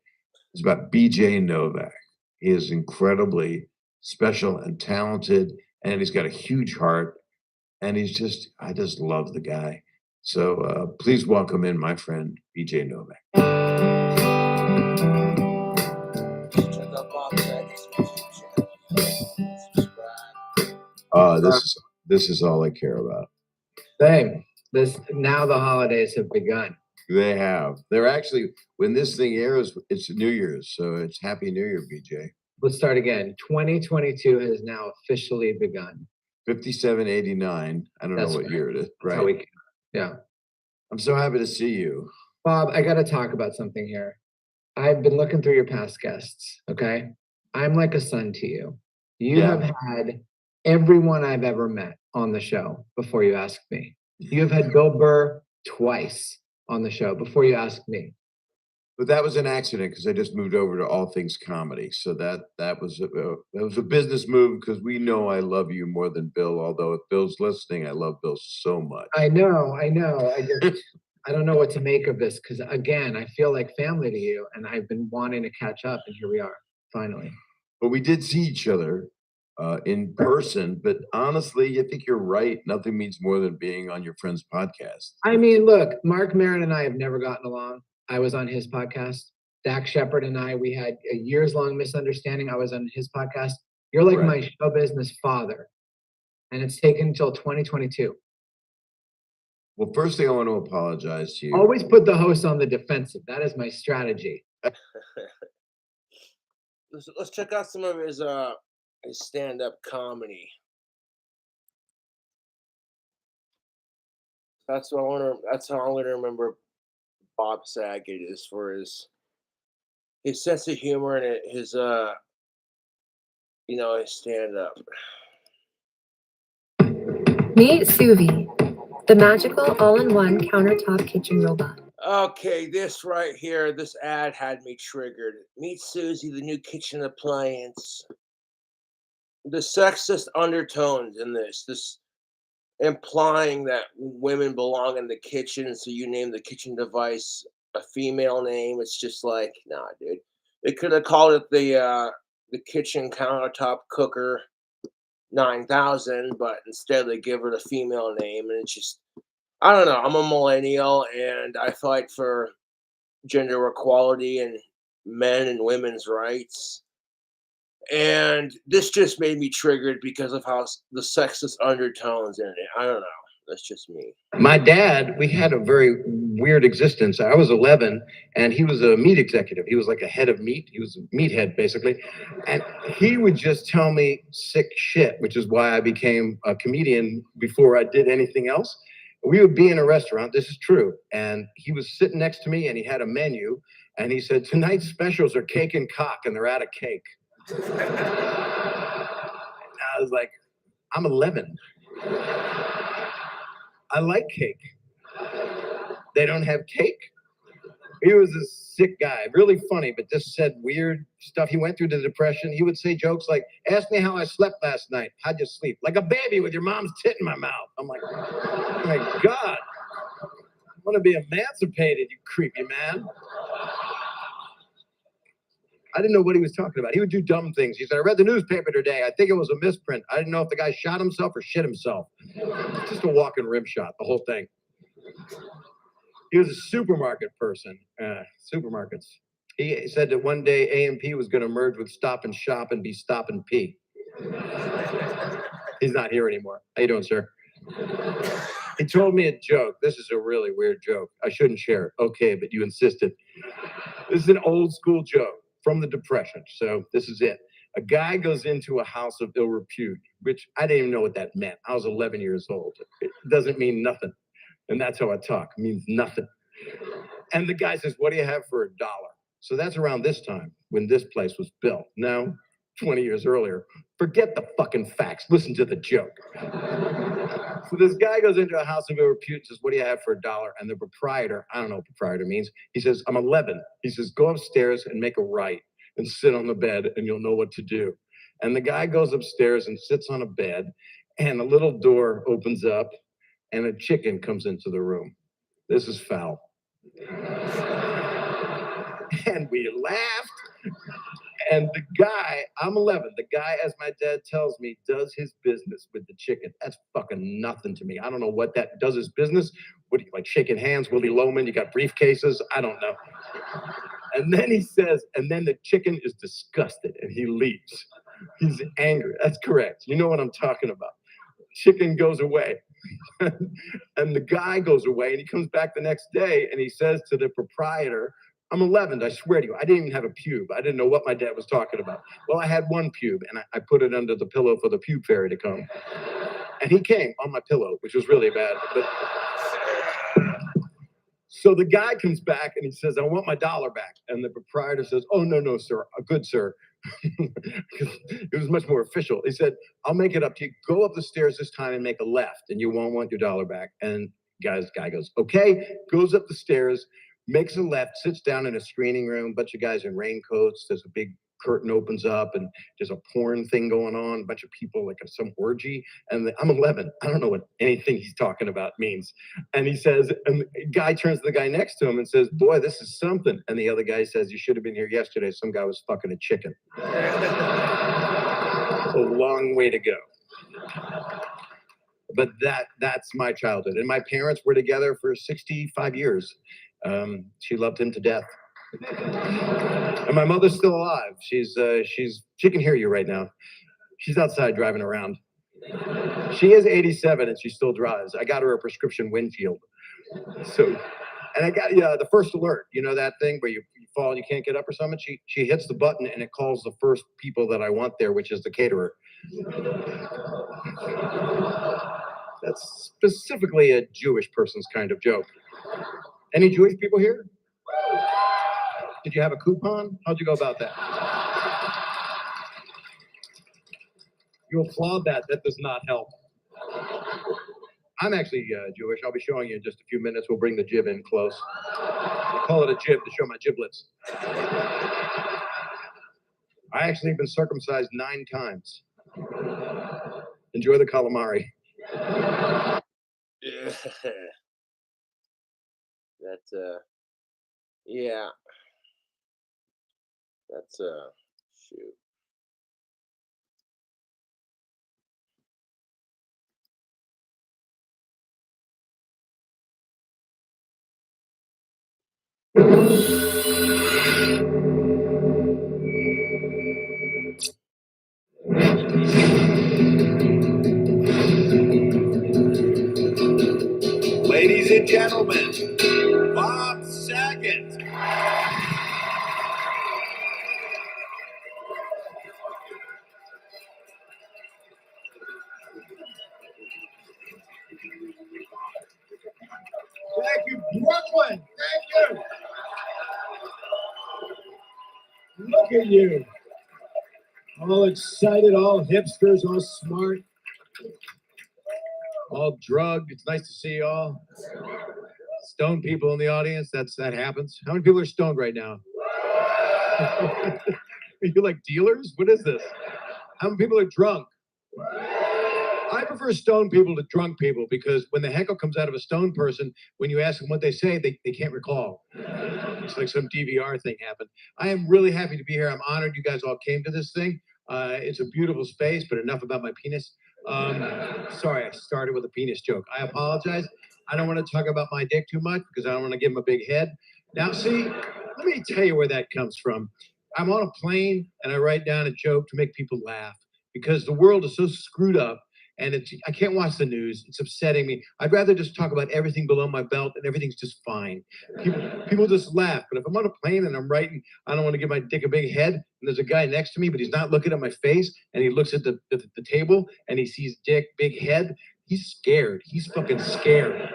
Speaker 7: It's about BJ Novak. He is incredibly special and talented, and he's got a huge heart, and I just love the guy. So please welcome in my friend, BJ Novak.
Speaker 1: Check out Bob Saget's YouTube channel. Subscribe.
Speaker 7: This is all I care about.
Speaker 8: Same. Now the holidays have begun.
Speaker 7: They have. They're actually, when this thing airs, it's New Year's, so it's Happy New Year, BJ.
Speaker 8: Let's start again. 2022 has now officially begun.
Speaker 7: 5789. I don't know what
Speaker 8: right.
Speaker 7: year it is,
Speaker 8: That's how
Speaker 7: right?
Speaker 8: yeah.
Speaker 7: I'm so happy to see you.
Speaker 8: Bob, I got to talk about something here. I've been looking through your past guests, okay? I'm like a son to you. You
Speaker 7: Yeah.
Speaker 8: have had everyone I've ever met on the show before you asked me. You have had Bill Burr twice on the show before you asked me.
Speaker 7: But that was an accident because I just moved over to All Things Comedy. So that was a business move because we know I love you more than Bill. Although if Bill's listening, I love Bill so much.
Speaker 8: I know. I don't know what to make of this because, again, I feel like family to you, and I've been wanting to catch up, and here we are, finally.
Speaker 7: But we did see each other in person. But honestly, I think you're right. Nothing means more than being on your friend's podcast.
Speaker 8: I mean, look, Mark Maron and I have never gotten along. I was on his podcast. Dak Shepard and I, we had a years-long misunderstanding. I was on his podcast. You're like my show business father, and it's taken until 2022.
Speaker 7: Well, first thing I want to apologize to you.
Speaker 8: Always put the host on the defensive. That is my strategy.
Speaker 1: Let's check out some of his stand-up comedy. That's how I'm gonna remember Bob Saget is for his sense of humor and his his stand-up.
Speaker 4: Meet Suvi, the magical all-in-one countertop kitchen robot.
Speaker 1: Okay, this right here, this ad had me triggered. Meet Susie, the new kitchen appliance. The sexist undertones in this implying that women belong in the kitchen, so you name the kitchen device a female name. It's just like, nah, dude. They could have called it the kitchen countertop cooker 9000, but instead they give it a female name, and it's just, I don't know. I'm a millennial, and I fight for gender equality and men and women's rights. And this just made me triggered because of how the sexist undertones in it. I don't know. That's just me.
Speaker 2: My dad, we had a very weird existence. I was 11 and he was a meat executive. He was like a head of meat. He was a meathead, basically. And he would just tell me sick shit, which is why I became a comedian before I did anything else. We would be in a restaurant. This is true. And he was sitting next to me and he had a menu. And he said, tonight's specials are cake and cock, and they're out of cake. And I was like, I'm 11. I like cake. They don't have cake? He was a sick guy, really funny, but just said weird stuff. He went through the depression. He would say jokes like, ask me how I slept last night. How'd you sleep? Like a baby with your mom's tit in my mouth. I'm like, oh my God. I want to be emancipated, you creepy man. I didn't know what he was talking about. He would do dumb things. He said, I read the newspaper today. I think it was a misprint. I didn't know if the guy shot himself or shit himself. Just a walking rim shot, the whole thing. He was a supermarket person. Supermarkets. He said that one day A&P was going to merge with Stop and Shop and be Stop and P. He's not here anymore. How you doing, sir? He told me a joke. This is a really weird joke. I shouldn't share it. Okay, but you insisted. This is an old school joke from the Depression. So this is it. A guy goes into a house of ill repute, which I didn't even know what that meant. I was 11 years old. It doesn't mean nothing. And that's how I talk. It means nothing. And the guy says, what do you have for $1? So that's around this time when this place was built. Now, 20 years earlier, forget the fucking facts. Listen to the joke. So this guy goes into a house of ill repute and says, what do you have for $1? And the proprietor, I don't know what proprietor means. He says, I'm 11. He says, go upstairs and make a right and sit on the bed and you'll know what to do. And the guy goes upstairs and sits on a bed and a little door opens up and a chicken comes into the room. This is foul. And we laughed. And the guy, I'm 11, the guy, as my dad tells me, does his business with the chicken. That's fucking nothing to me. I don't know what that does his business. What do you like, shaking hands, Willie Loman? You got briefcases? I don't know. And then he says, and then the chicken is disgusted and he leaves. He's angry. That's correct. You know what I'm talking about. Chicken goes away. And the guy goes away and he comes back the next day and he says to the proprietor, I'm 11, I swear to you, I didn't even have a pube. I didn't know what my dad was talking about. Well, I had one pube and I put it under the pillow for the pube fairy to come. And he came on my pillow, which was really bad. But so the guy comes back and he says, I want my $1 back. And the proprietor says, oh, no, sir, good sir. It was much more official. He said, I'll make it up to you. Go up the stairs this time and make a left and you won't want your $1 back. And guy goes, okay, goes up the stairs, makes a left, sits down in a screening room, bunch of guys in raincoats. There's a big curtain opens up and there's a porn thing going on, a bunch of people, like some orgy. And I'm 11. I don't know what anything he's talking about means. And he says, and the guy turns to the guy next to him and says, boy, this is something. And the other guy says, you should have been here yesterday. Some guy was fucking a chicken. A long way to go. But that's my childhood. And my parents were together for 65 years. She loved him to death. And my mother's still alive. She can hear you right now. She's outside driving around. She is 87 and she still drives. I got her a prescription windshield. So, and I got the first alert. You know that thing where you fall and you can't get up or something? She hits the button and it calls the first people that I want there, which is the caterer. That's specifically a Jewish person's kind of joke. Any Jewish people here? Did you have a coupon? How'd you go about that? You applaud that. That does not help. I'm actually Jewish. I'll be showing you in just a few minutes. We'll bring the jib in close. I call it a jib to show my giblets. I actually have been circumcised 9 times. Enjoy the calamari.
Speaker 1: Yeah. That's yeah. That's shoot.
Speaker 7: Ladies and gentlemen, Bob Saget. Thank you, Brooklyn. Thank you. Look at you. All excited, all hipsters, all smart, all drugged. It's nice to see you all. Stoned people in the audience, that happens. How many people are stoned right now? Are you like dealers? What is this? How many people are drunk? I prefer stoned people to drunk people because when the heckle comes out of a stoned person, when you ask them what they say, they can't recall. It's like some DVR thing happened. I am really happy to be here. I'm honored you guys all came to this thing. It's a beautiful space, but enough about my penis. Sorry, I started with a penis joke. I apologize. I don't want to talk about my dick too much because I don't want to give him a big head. Now, see, let me tell you where that comes from. I'm on a plane and I write down a joke to make people laugh because the world is so screwed up. And I can't watch the news. It's upsetting me. I'd rather just talk about everything below my belt and everything's just fine. People just laugh. But if I'm on a plane and I'm writing, I don't want to give my dick a big head, and there's a guy next to me, but he's not looking at my face, and he looks at the table and he sees dick, big head, he's scared. He's fucking scared.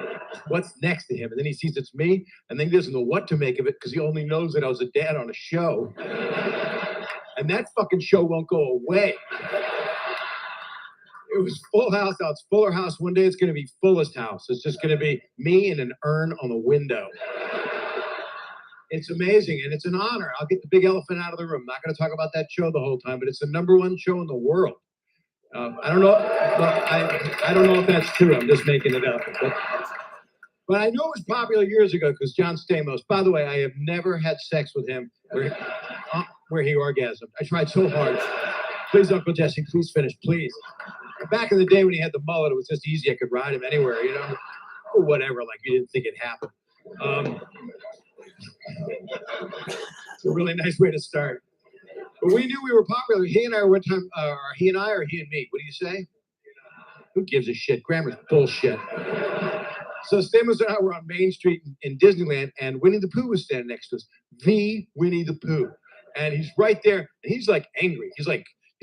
Speaker 7: What's next to him? And then he sees it's me, and then he doesn't know what to make of it because he only knows that I was a dad on a show. And that fucking show won't go away. It was full house. Now it's fuller house. One day it's going to be fullest house. It's just going to be me and an urn on the window. It's amazing and it's an honor. I'll get the big elephant out of the room. I'm not going to talk about that show the whole time, but it's the #1 show in the world. I don't know. I don't know if that's true. I'm just making it up. But I know it was popular years ago because John Stamos. By the way, I have never had sex with him where he orgasmed. I tried so hard. Please, Uncle Jesse, please finish, please. Back in the day when he had the mullet, it was just easy. I could ride him anywhere, you know, or whatever. Like you didn't think it happened. It's a really nice way to start. But we knew we were popular. He and I one time, or he and I, or he and me. What do you say? Who gives a shit? Grammar's bullshit. So Stamos and I were on Main Street in Disneyland, and Winnie the Pooh was standing next to us. The Winnie the Pooh, and he's right there, and he's like angry. He's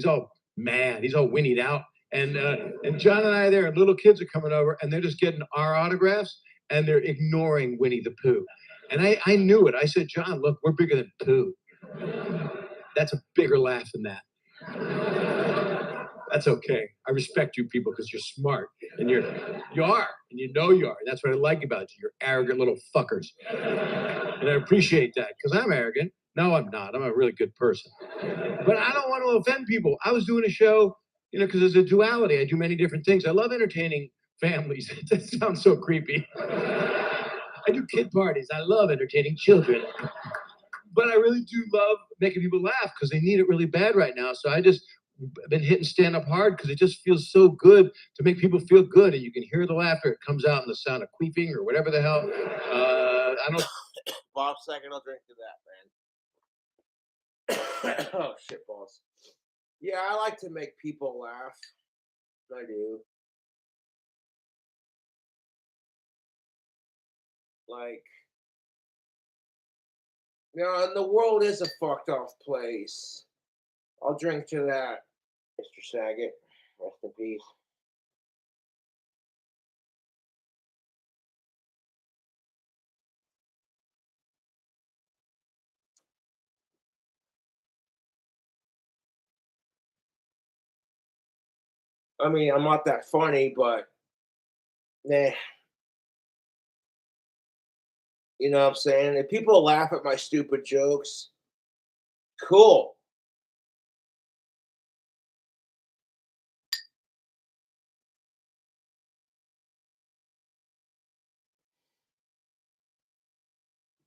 Speaker 7: all mad. He's all winnied out. And John and I are there, and little kids are coming over, and they're just getting our autographs, and they're ignoring Winnie the Pooh. And I knew it. I said, John, look, we're bigger than Pooh. That's a bigger laugh than that. That's okay. I respect you people because you're smart, and you are, and you know you are. And that's what I like about you. You're arrogant little fuckers. And I appreciate that because I'm arrogant. No, I'm not. I'm a really good person. But I don't want to offend people. I was doing a show, you know, because there's a duality. I do many different things. I love entertaining families. That sounds so creepy. I do kid parties. I love entertaining children. But I really do love making people laugh because they need it really bad right now. So I just been hitting stand up hard because it just feels so good to make people feel good. And you can hear the laughter. It comes out in the sound of queefing or whatever the hell. I don't.
Speaker 1: Bob Saget, I'll drink to that, man. Oh, shit balls. Yeah, I like to make people laugh. I do. Like, you know, and the world is a fucked off place. I'll drink to that, Mr. Saget. Rest in peace. I mean, I'm not that funny, but Nah. You know what I'm saying? If people laugh at my stupid jokes, cool.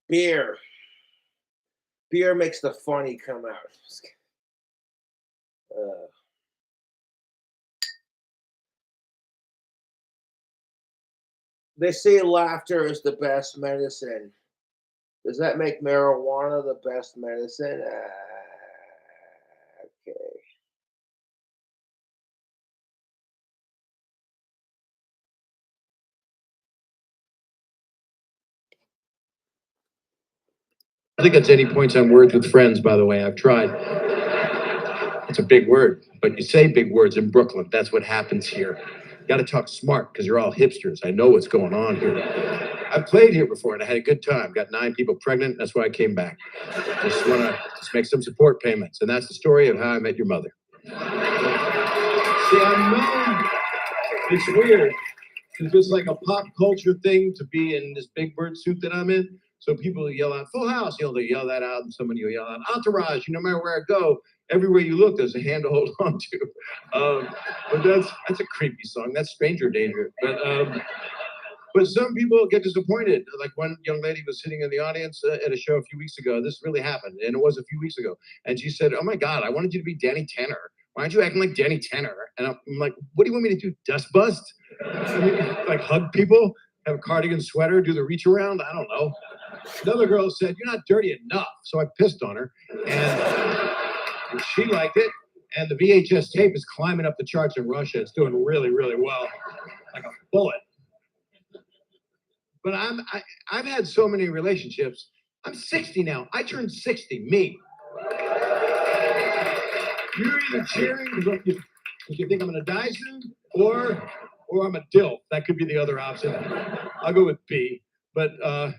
Speaker 1: Beer. Beer makes the funny come out. Uh, they say laughter is the best medicine. Does that make marijuana the best medicine? Okay.
Speaker 2: I think that's any points on words with friends, by the way. I've tried. It's a big word, but you say big words in Brooklyn. That's what happens here. You got to talk smart because you're all hipsters. I know what's going on here. I've played here before and I had a good time. Got 9 people pregnant. That's why I came back. Just want to make some support payments. And that's the story of how I met your mother.
Speaker 5: See, I know it's weird because it's like a pop culture thing to be in this big bird suit that I'm in. So people yell out Full House, you know, they yell that out, and somebody will yell out Entourage. No matter where I go, everywhere you look, there's a hand to hold on to. But that's a creepy song. That's Stranger Danger. But some people get disappointed. Like one young lady was sitting in the audience at a show a few weeks ago. This really happened, and it was a few weeks ago. And she said, "Oh my God, I wanted you to be Danny Tanner. Why aren't you acting like Danny Tanner?" And I'm like, "What do you want me to do? Dust bust? I mean, like hug people, have a cardigan sweater, do the reach around? I don't know." Another girl said, "You're not dirty enough." So I pissed on her, and she liked it. And the VHS tape is climbing up the charts in Russia. It's doing really, really well, like a bullet. But I've had so many relationships. I'm 60 now. I turned 60. Me. You're either cheering because you think I'm going to die soon, or I'm a dilf. That could be the other option. I'll go with B. But I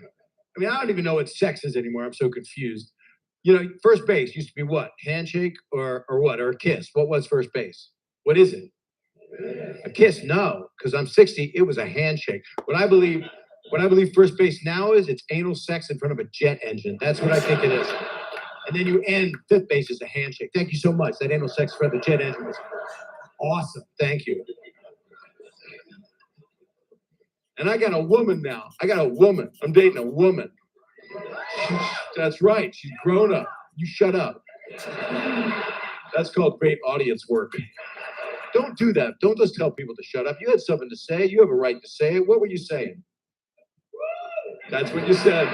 Speaker 5: mean, I don't even know what sex is anymore. I'm so confused. You know, first base used to be what? Handshake or what? Or a kiss? What was first base? What is it? A kiss? No, because I'm 60. It was a handshake. What I believe first base now is it's anal sex in front of a jet engine. That's what I think it is. And then you end fifth base is a handshake. Thank you so much. That anal sex in front of the jet engine was awesome. Thank you. And I got a woman now. I'm dating a woman. That's right. She's grown up. You shut up. That's called great audience work. Don't do that. Don't just tell people to shut up. You had something to say. You have a right to say it. What were you saying? That's what you said.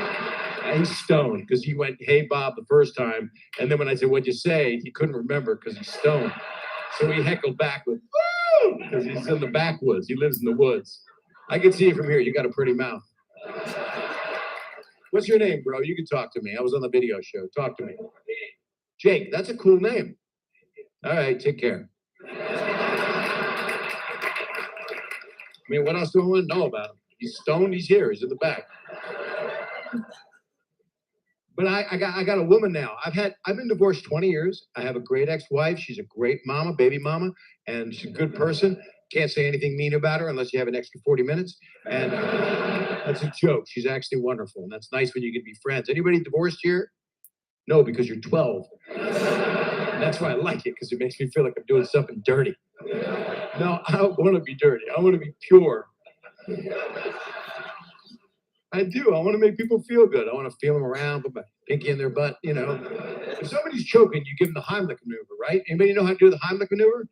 Speaker 5: And he's stoned because he went, "Hey, Bob," the first time. And then when I said, "What'd you say?" he couldn't remember because he's stoned. So he heckled back with, "Woo!" because he's in the backwoods. He lives in the woods. I can see it from here. You got a pretty mouth. What's your name, bro? You can talk to me. I was on the video show. Talk to me. Jake. That's a cool name. All right. Take care. I mean, what else do I want to know about him? He's stoned. He's here. He's in the back. But I got a woman now. I've been divorced 20 years. I have a great ex-wife. She's a great mama, baby mama, and she's a good person. Can't say anything mean about her unless you have an extra 40 minutes. And that's a joke. She's actually wonderful, and that's nice when you can be friends. Anybody divorced here? No, because you're 12. And that's why I like it, because it makes me feel like I'm doing something dirty. No, I don't want to be dirty. I want to be pure. I do. I want to make people feel good. I want to feel them around, put my pinky in their butt, you know. If somebody's choking, you give them the Heimlich maneuver, right? Anybody know how to do the Heimlich maneuver?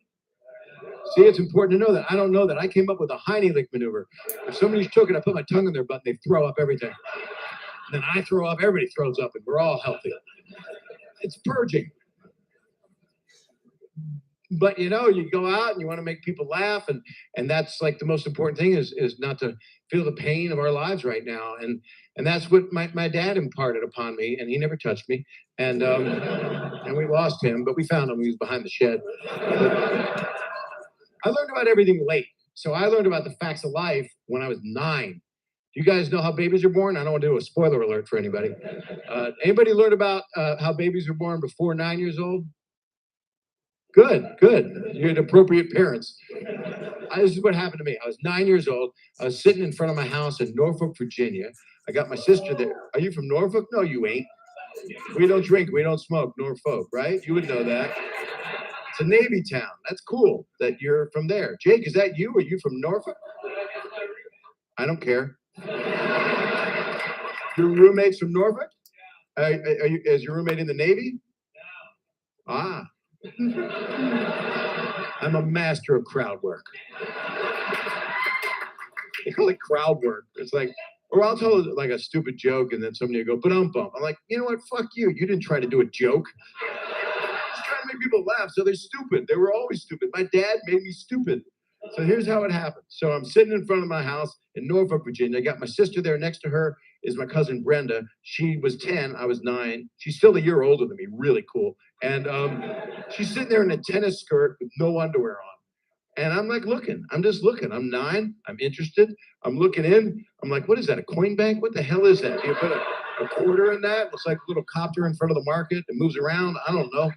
Speaker 5: See, it's important to know that. I don't know that. I came up with a Heimlich maneuver. If somebody's choking, I put my tongue in their butt and they throw up everything. And then I throw up, everybody throws up, and we're all healthy. It's purging. But you know, you go out and you want to make people laugh, and that's like the most important thing is not to feel the pain of our lives right now. And that's what my dad imparted upon me, and he never touched me. And we lost him, but we found him. He was behind the shed. But I learned about everything late. So I learned about the facts of life when I was 9. Do you guys know how babies are born? I don't want to do a spoiler alert for anybody. Anybody learn about how babies are born before 9 years old? Good. You had appropriate parents. This is what happened to me. I was 9 years old. I was sitting in front of my house in Norfolk, Virginia. I got my sister there. Are you from Norfolk? No, you ain't. We don't drink, we don't smoke, Norfolk, right? You would know that. It's a Navy town. That's cool that you're from there. Jake, is that you? Are you from Norfolk? I don't care. Your roommate's from Norfolk? Is your roommate in the Navy? Ah. I'm a master of crowd work. They call it crowd work. It's like, or I'll tell like a stupid joke and then somebody will go, but I'm like, you know what? Fuck you. You didn't try to do a joke. Just trying to make people laugh. So they're stupid. They were always stupid. My dad made me stupid. So here's how it happened. So I'm sitting in front of my house in Norfolk, Virginia. I got my sister there. Next to her is my cousin Brenda. She was 10. I was 9. She's still a year older than me. Really cool. And she's sitting there in a tennis skirt with no underwear on. And I'm like looking. I'm just looking. I'm 9. I'm interested. I'm looking in. I'm like, what is that? A coin bank? What the hell is that? Do you put a quarter in that? It's like a little copter in front of the market. It moves around. I don't know.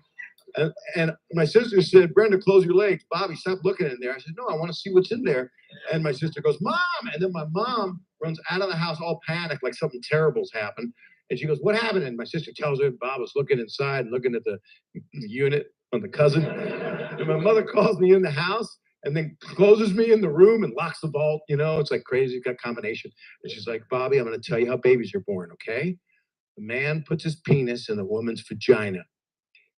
Speaker 5: And my sister said, Brenda, close your legs. Bobby, stop looking in there. I said, no, I want to see what's in there. And my sister goes, Mom. And then my mom runs out of the house all panicked, like something terrible's happened. And she goes, what happened? And my sister tells her Bob was looking inside and looking at the unit on the cousin. And my mother calls me in the house and then closes me in the room and locks the vault. You know, it's like crazy. It's got a combination. And she's like, Bobby, I'm going to tell you how babies are born, okay? The man puts his penis in the woman's vagina.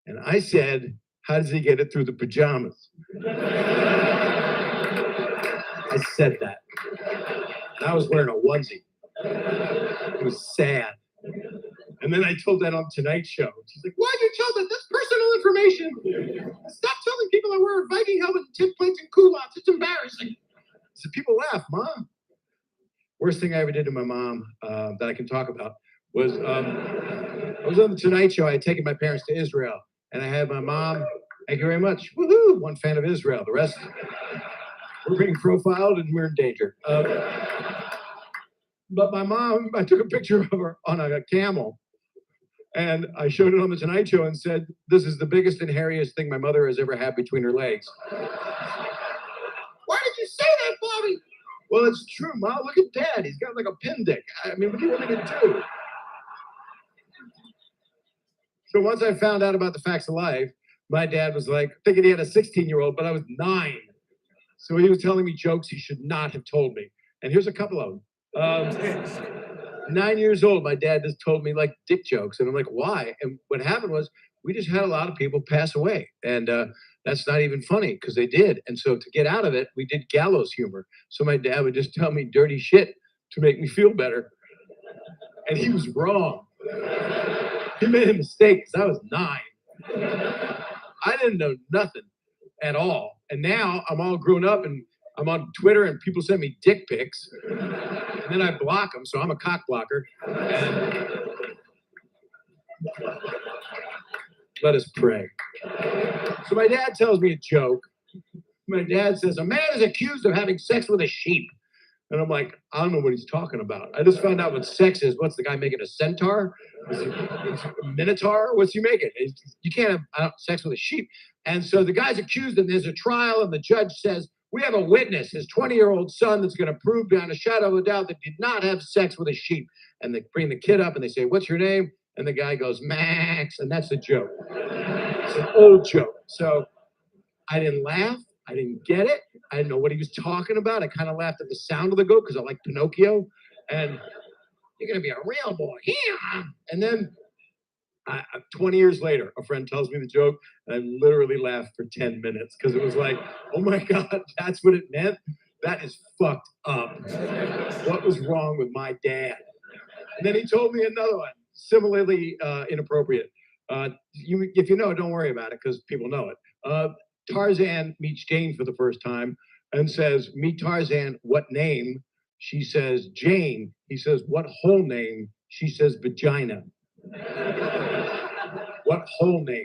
Speaker 5: And I said, how does he get it through the pajamas? I said that. And I was wearing a onesie. It was sad. And then I told that on Tonight Show. She's like, why'd you tell that? That's personal information. Stop telling people I wear a Viking helmet and tin plates and culottes. It's embarrassing. So people laugh, Mom. Worst thing I ever did to my mom that I can talk about was I was on the Tonight Show. I had taken my parents to Israel. And I had my mom, thank you very much. Woohoo! One fan of Israel. The rest, we're being profiled and we're in danger. But my mom, I took a picture of her on a camel. And I showed it on the Tonight Show and said, this is the biggest and hairiest thing my mother has ever had between her legs. Why did you say that, Bobby? Well, it's true, Mom. Look at Dad. He's got like a pin dick. I mean, what do you want me to do? So once I found out about the facts of life, my dad was like, thinking he had a 16-year-old, but I was 9. So he was telling me jokes he should not have told me. And here's a couple of them. 9 years old, my dad just told me like dick jokes. And I'm like, why? And what happened was we just had a lot of people pass away. And that's not even funny because they did. And so to get out of it, we did gallows humor. So my dad would just tell me dirty shit to make me feel better. And he was wrong. He made a mistake because I was 9. I didn't know nothing at all. And now I'm all grown up and I'm on Twitter and people send me dick pics. And then I block them, so I'm a cock blocker. And let us pray. So my dad tells me a joke. My dad says, a man is accused of having sex with a sheep. And I'm like, I don't know what he's talking about. I just found out what sex is. What's the guy making, a centaur? Is it a minotaur? What's he making? You can't have sex with a sheep. And so the guy's accused and there's a trial and the judge says, we have a witness, his 20-year-old son that's going to prove beyond a shadow of a doubt that did not have sex with a sheep. And they bring the kid up and they say, what's your name? And the guy goes, Max. And that's a joke. It's an old joke. So I didn't laugh. I didn't get it. I didn't know what he was talking about. I kind of laughed at the sound of the goat because I like Pinocchio. And you're going to be a real boy. Yeah. And then 20 years later, a friend tells me the joke, and I literally laughed for 10 minutes because it was like, oh my God, that's what it meant? That is fucked up. What was wrong with my dad? And then he told me another one, similarly inappropriate. If you know it, don't worry about it because people know it. Tarzan meets Jane for the first time and says, meet Tarzan, what name? She says, Jane. He says, what whole name? She says, vagina. What whole name?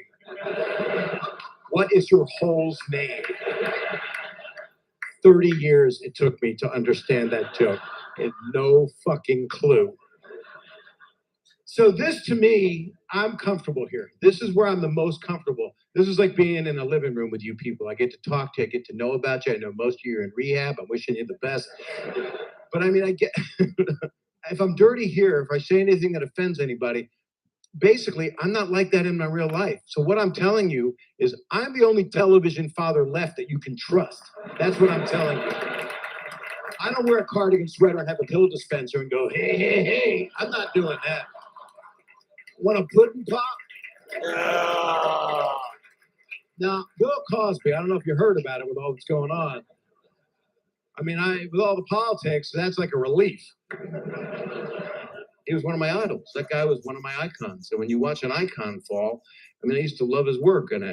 Speaker 5: What is your hole's name? 30 years it took me to understand that joke. I had no fucking clue. So this to me, I'm comfortable here. This is where I'm the most comfortable. This is like being in a living room with you people. I get to talk to you, I get to know about you. I know most of you are in rehab. I'm wishing you the best. But I mean, I get, if I'm dirty here, if I say anything that offends anybody, basically, I'm not like that in my real life. So what I'm telling you is I'm the only television father left that you can trust. That's what I'm telling you. I don't wear a cardigan sweater and have a pill dispenser and go, hey, hey, hey. I'm not doing that. Want a pudding pop? Now, Bill Cosby, I don't know if you heard about it with all that's going on. I mean, with all the politics, that's like a relief. He was one of my idols. That guy was one of my icons. And when you watch an icon fall, I mean, I used to love his work, and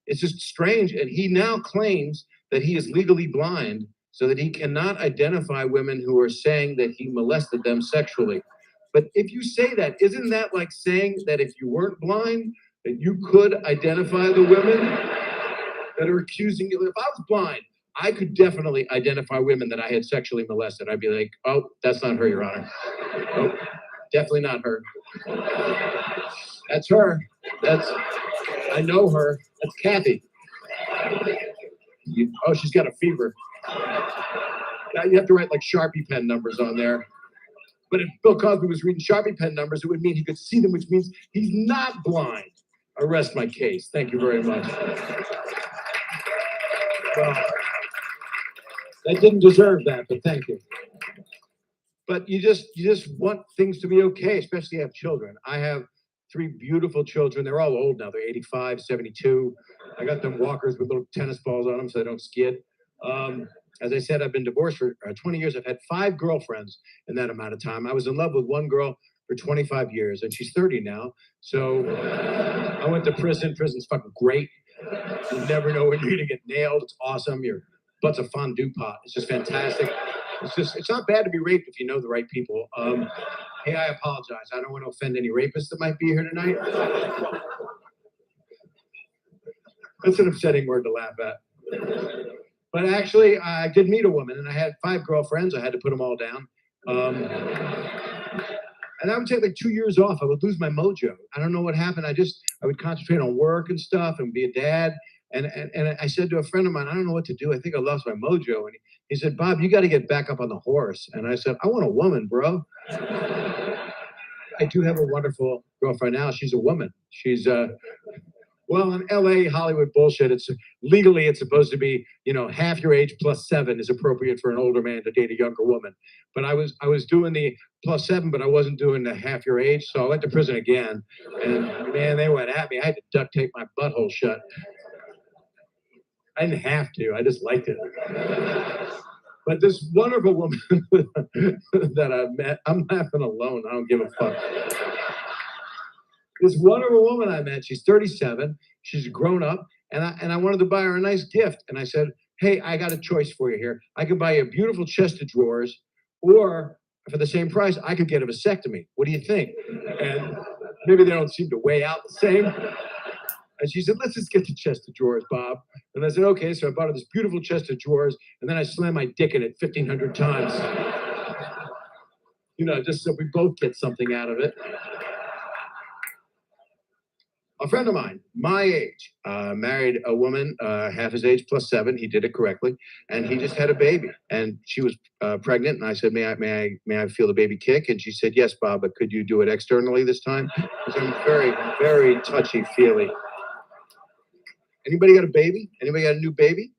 Speaker 5: it's just strange. And he now claims that he is legally blind so that he cannot identify women who are saying that he molested them sexually. But if you say that, isn't that like saying that if you weren't blind, that you could identify the women that are accusing you? If I was blind, I could definitely identify women that I had sexually molested. I'd be like, oh, that's not her, Your Honor. Oh, definitely not her. That's her. I know her. That's Kathy. Oh, she's got a fever. Now you have to write like Sharpie pen numbers on there. But if Bill Cosby was reading Sharpie pen numbers, it would mean he could see them, which means he's not blind. I rest my case. Thank you very much. Well, that didn't deserve that, but thank you. But you just want things to be okay, especially if you have children. I have 3 beautiful children. They're all old now. They're 85, 72. I got them walkers with little tennis balls on them so they don't skid. As I said, I've been divorced for 20 years. I've had 5 girlfriends in that amount of time. I was in love with one girl for 25 years, and she's 30 now. So I went to prison. Prison's fucking great. You never know when you're gonna get nailed. It's awesome. Your butt's a fondue pot. It's just fantastic. It's not bad to be raped if you know the right people. Hey, I apologize. I don't want to offend any rapists that might be here tonight. That's an upsetting word to laugh at. But actually, I did meet a woman, and I had 5 girlfriends. I had to put them all down. And I would take like 2 years off. I would lose my mojo. I don't know what happened. I would concentrate on work and stuff and be a dad. And I said to a friend of mine, I don't know what to do. I think I lost my mojo. And he said, Bob, you got to get back up on the horse. And I said, I want a woman, bro. I do have a wonderful girlfriend now. She's a woman. She's well, in LA, Hollywood bullshit, it's supposed to be, half your age plus 7 is appropriate for an older man to date a younger woman. But I was doing the plus 7, but I wasn't doing the half your age. So I went to prison again. And man, they went at me. I had to duct tape my butthole shut. I didn't have to. I just liked it. But this wonderful woman that I've met, I'm laughing alone. I don't give a fuck. This wonderful woman I met, she's 37, she's grown up, and I wanted to buy her a nice gift. And I said, hey, I got a choice for you here. I could buy you a beautiful chest of drawers, or for the same price, I could get a vasectomy. What do you think? And maybe they don't seem to weigh out the same. And she said, let's just get the chest of drawers, Bob. And I said, okay. So I bought her this beautiful chest of drawers, and then I slammed my dick in it 1,500 times. Just so we both get something out of it. A friend of mine, my age, married a woman half his age plus 7. He did it correctly, and he just had a baby. And she was pregnant, and I said, may I feel the baby kick? And she said, yes, Bob, but could you do it externally this time? Because I'm very, very touchy-feely. Anybody got a baby? Anybody got a new baby?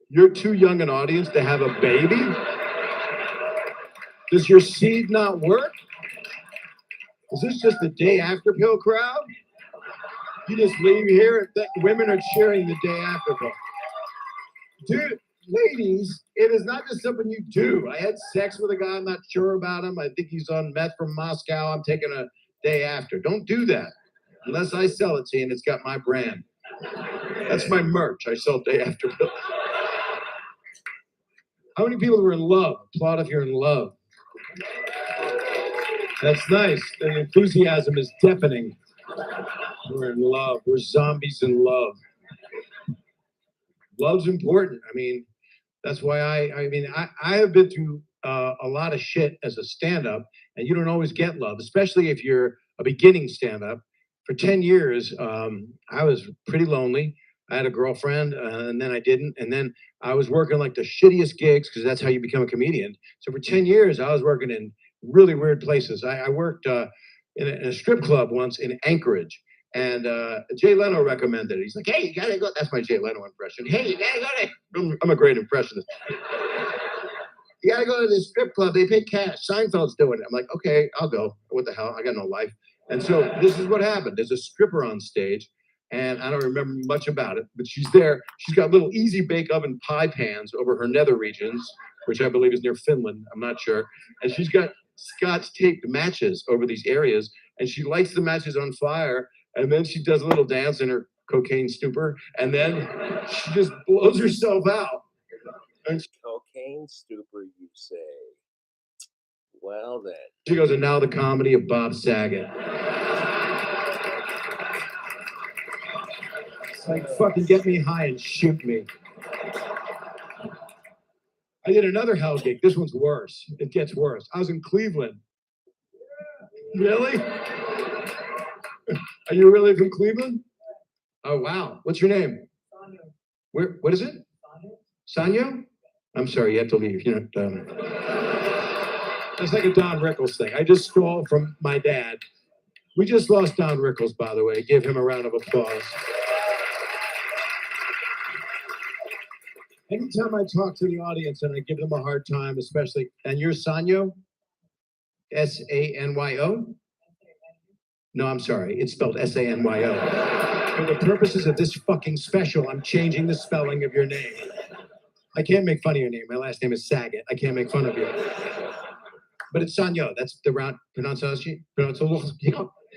Speaker 5: You're too young an audience to have a baby? Does your seed not work? Is this just the day after pill crowd? You just leave here and think women are cheering the day after pill. Dude, ladies, it is not just something you do. I had sex with a guy, I'm not sure about him. I think he's on meth from Moscow. I'm taking a day after. Don't do that. Unless I sell it to you and it's got my brand. That's my merch. I sell day after pill. How many people are in love? Applaud if you're in love. That's nice. The enthusiasm is deafening. We're in love. We're zombies in love. Love's important. I mean, that's why I have been through a lot of shit as a stand-up, and you don't always get love, especially if you're a beginning stand-up. for 10 years, I was pretty lonely. I had a girlfriend, and then I didn't. And then I was working like the shittiest gigs because that's how you become a comedian. So for 10 years, I was working in really weird places. I worked in a strip club once in Anchorage. And Jay Leno recommended it. He's like, hey, you gotta go. That's my Jay Leno impression. Hey, you gotta go there. I'm a great impressionist. You gotta go to this strip club. They pay cash. Seinfeld's doing it. I'm like, okay, I'll go. What the hell? I got no life. And so this is what happened. There's a stripper on stage, and I don't remember much about it, but she's there. She's got little easy bake oven pie pans over her nether regions, which I believe is near Finland. I'm not sure. And she's got Scotch taped matches over these areas, and she lights the matches on fire, and then she does a little dance in her cocaine stupor, and then she just blows herself out. And
Speaker 1: Cocaine stupor, you say? Well then.
Speaker 5: she goes, and now the comedy of Bob Saget. It's like, fucking get me high and shoot me. I did another hell gig. This one's worse. It gets worse. I was in Cleveland. Really? Are you really from Cleveland? Oh, wow. What's your name? Where? What is it? Sanyo? I'm sorry, you have to leave. You know, it's like a Don Rickles thing. I just stole from my dad. We just lost Don Rickles, by the way. Give him a round of applause. Anytime I talk to the audience and I give them a hard time, especially, and you're Sanyo? S-A-N-Y-O? No, I'm sorry. It's spelled S-A-N-Y-O. For the purposes of this fucking special, I'm changing the spelling of your name. I can't make fun of your name. My last name is Saget. I can't make fun of you. But it's Sanyo. That's the round pronunciation.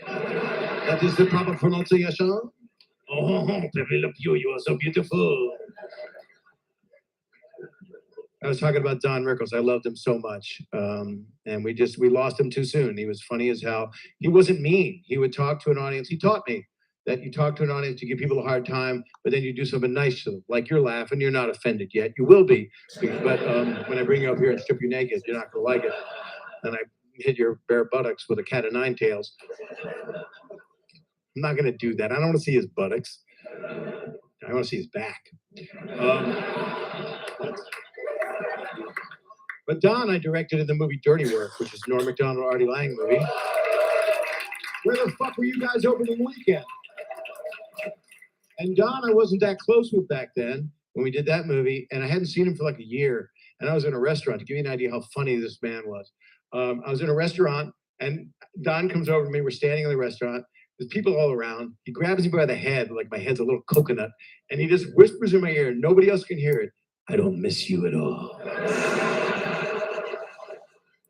Speaker 5: That is the proper pronunciation. Oh, you are so beautiful. I was talking about Don Rickles. I loved him so much. And we lost him too soon. He was funny as hell. He wasn't mean. He would talk to an audience. He taught me that you talk to an audience, you give people a hard time, but then you do something nice to them. Like you're laughing, you're not offended yet. You will be. But when I bring you up here and strip you naked, you're not going to like it. And I hit your bare buttocks with a cat of nine tails. I'm not going to do that. I don't want to see his buttocks. I want to see his back. But Don, I directed in the movie Dirty Work, which is Norm Macdonald, Artie Lang movie. Where the fuck were you guys opening weekend? And Don, I wasn't that close with back then when we did that movie, and I hadn't seen him for like a year. And I was in a restaurant, to give you an idea how funny this man was. I was in a restaurant, and Don comes over to me. We're standing in the restaurant. There's people all around. He grabs me by the head, like my head's a little coconut, and he just whispers in my ear. Nobody else can hear it. I don't miss you at all.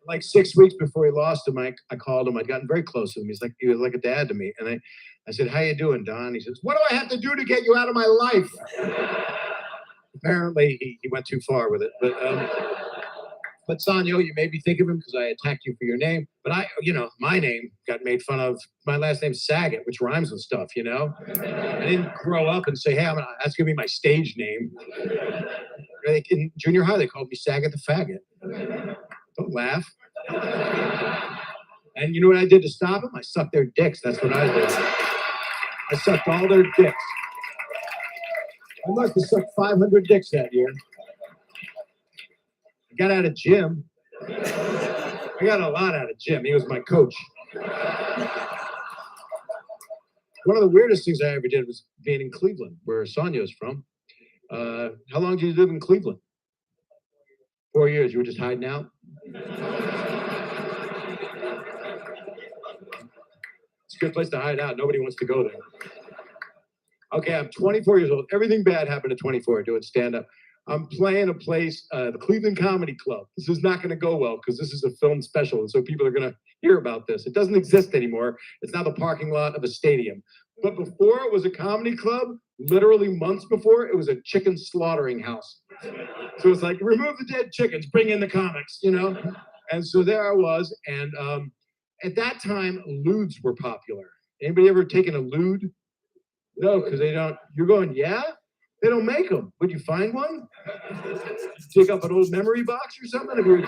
Speaker 5: Like 6 weeks before he lost him, I called him. I'd gotten very close to him. He was like a dad to me. And I said, how you doing, Don? He says, what do I have to do to get you out of my life? Apparently, he went too far with it. But Sanyo, you made me think of him because I attacked you for your name. But my name got made fun of. My last name's Saget, which rhymes with stuff, I didn't grow up and say, hey, that's going to be my stage name. Like in junior high, they called me Saget the Faggot. Don't laugh. And you know what I did to stop them? I sucked their dicks. That's what I did. I sucked all their dicks. I must have sucked 500 dicks that year. I got out of gym. I got a lot out of Jim. He was my coach. One of the weirdest things I ever did was being in Cleveland, where Sanyo's from. How long did you live in Cleveland? 4 years. You were just hiding out? It's a good place to hide out. Nobody wants to go there. Okay, I'm 24 years old. Everything bad happened at 24 doing stand-up. I'm playing a place, the Cleveland Comedy Club. This is not going to go well because this is a film special, and so people are going to hear about this. It doesn't exist anymore. It's now the parking lot of a stadium. But before it was a comedy club, literally months before, it was a chicken slaughtering house. So it's like, remove the dead chickens, bring in the comics, And so there I was, and at that time, lewds were popular. Anybody ever taken a lewd? No, because they don't. You're going, yeah? They don't make them. Would you find one? Take up an old memory box or something of your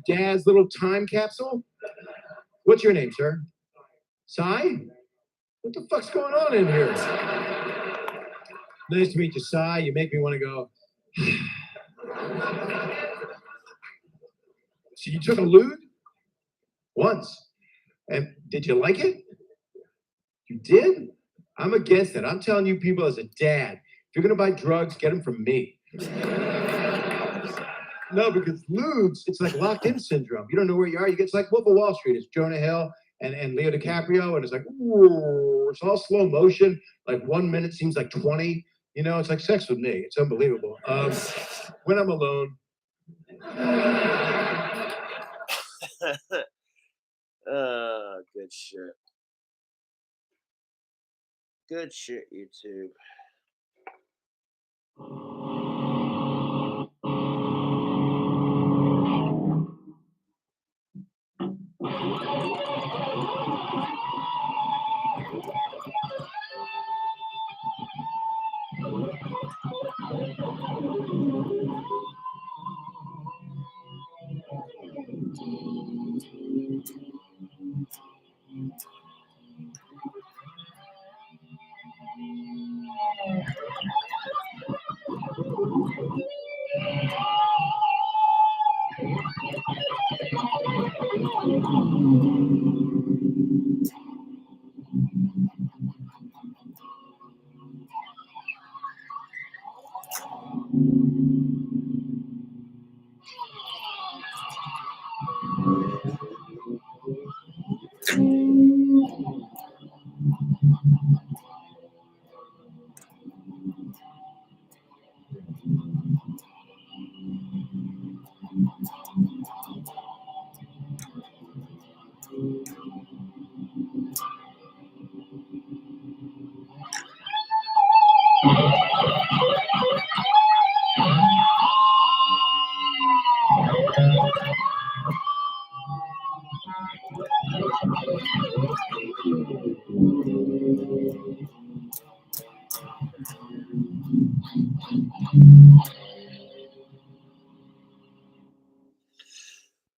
Speaker 5: dad's little time capsule? What's your name, sir? Cy? What the fuck's going on in here? Nice to meet you, Cy. You make me want to go. So you took a lewd? Once. And did you like it? You did? I'm against it. I'm telling you people as a dad, if you're going to buy drugs, get them from me. No, because lewds, it's like locked-in syndrome. You don't know where you are. It's like Wolf of Wall Street. It's Jonah Hill and Leo DiCaprio, and it's like, whoa, it's all slow motion. Like 1 minute seems like 20. You know, it's like sex with me. It's unbelievable. When I'm alone.
Speaker 1: Good shit. Good shit, YouTube.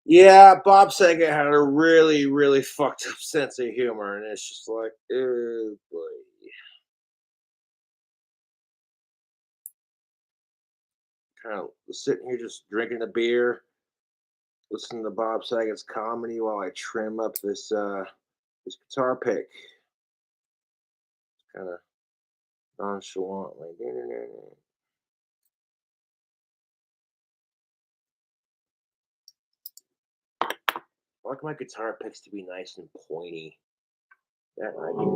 Speaker 1: Yeah, Bob Saget had a really, really fucked up sense of humor, and it's just like, oh boy. Kind of sitting here just drinking a beer, listening to Bob Saget's comedy while I trim up this this guitar pick. Kind of nonchalantly. I like my guitar picks to be nice and pointy. That I do.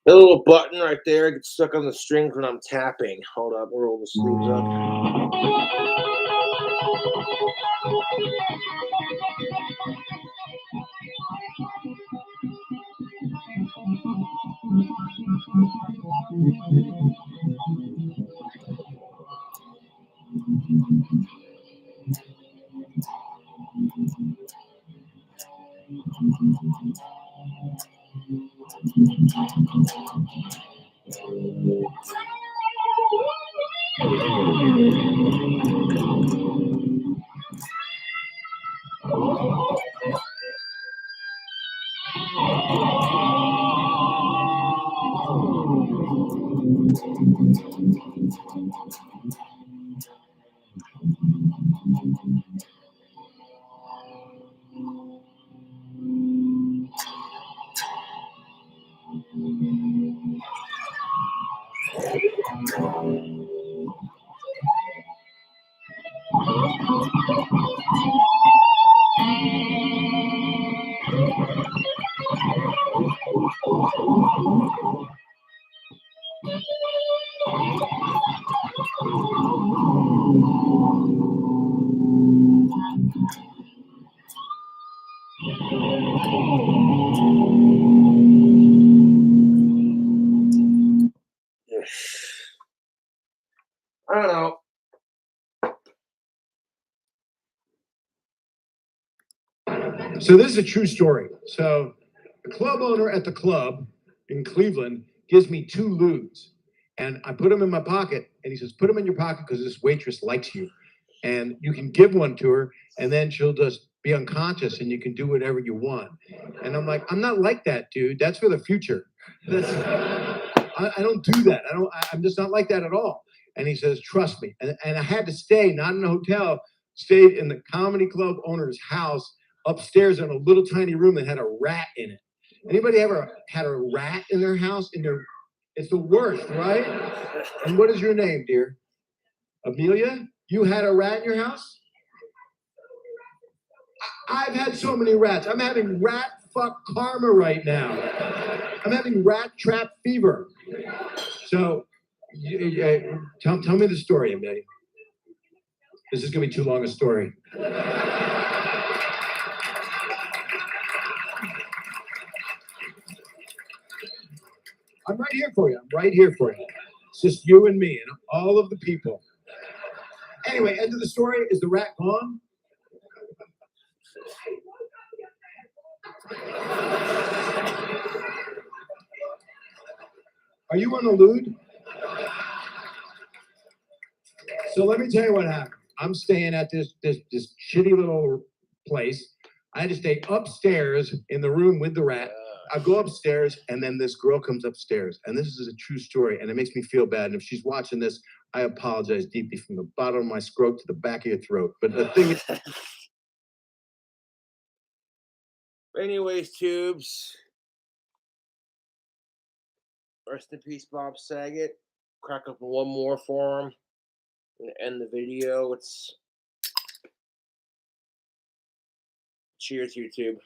Speaker 1: The little button right there gets stuck on the strings when I'm tapping. Hold up, roll the sleeves up. I don't know.
Speaker 5: So this is a true story. So the club owner at the club in Cleveland gives me 2 lewds, and I put them in my pocket, and he says, put them in your pocket because this waitress likes you, and you can give one to her, and then she'll just be unconscious, and you can do whatever you want. And I'm like, I'm not like that, dude. That's for the future. I don't do that. I'm just not like that at all. And he says, trust me. And I had to stay, not in a hotel, stayed in the comedy club owner's house upstairs in a little tiny room that had a rat in it. Anybody ever had a rat in their house? It's the worst, right? And what is your name, dear? Amelia? You had a rat in your house? I've had so many rats. I'm having rat fuck karma right now. I'm having rat trap fever. So, tell me the story, Amelia. This is going to be too long a story. I'm right here for you. I'm right here for you. It's just you and me and all of the people. Anyway, end of the story. Is the rat gone? Are you on the lewd? So let me tell you what happened. I'm staying at this shitty little place. I had to stay upstairs in the room with the rat. I go upstairs, and then this girl comes upstairs, and this is a true story, and it makes me feel bad. And if she's watching this, I apologize deeply from the bottom of my scrot to the back of your throat. But the thing is,
Speaker 1: Anyways, tubes. Rest in peace, Bob Saget. Crack up one more for him and end the video. Cheers, YouTube.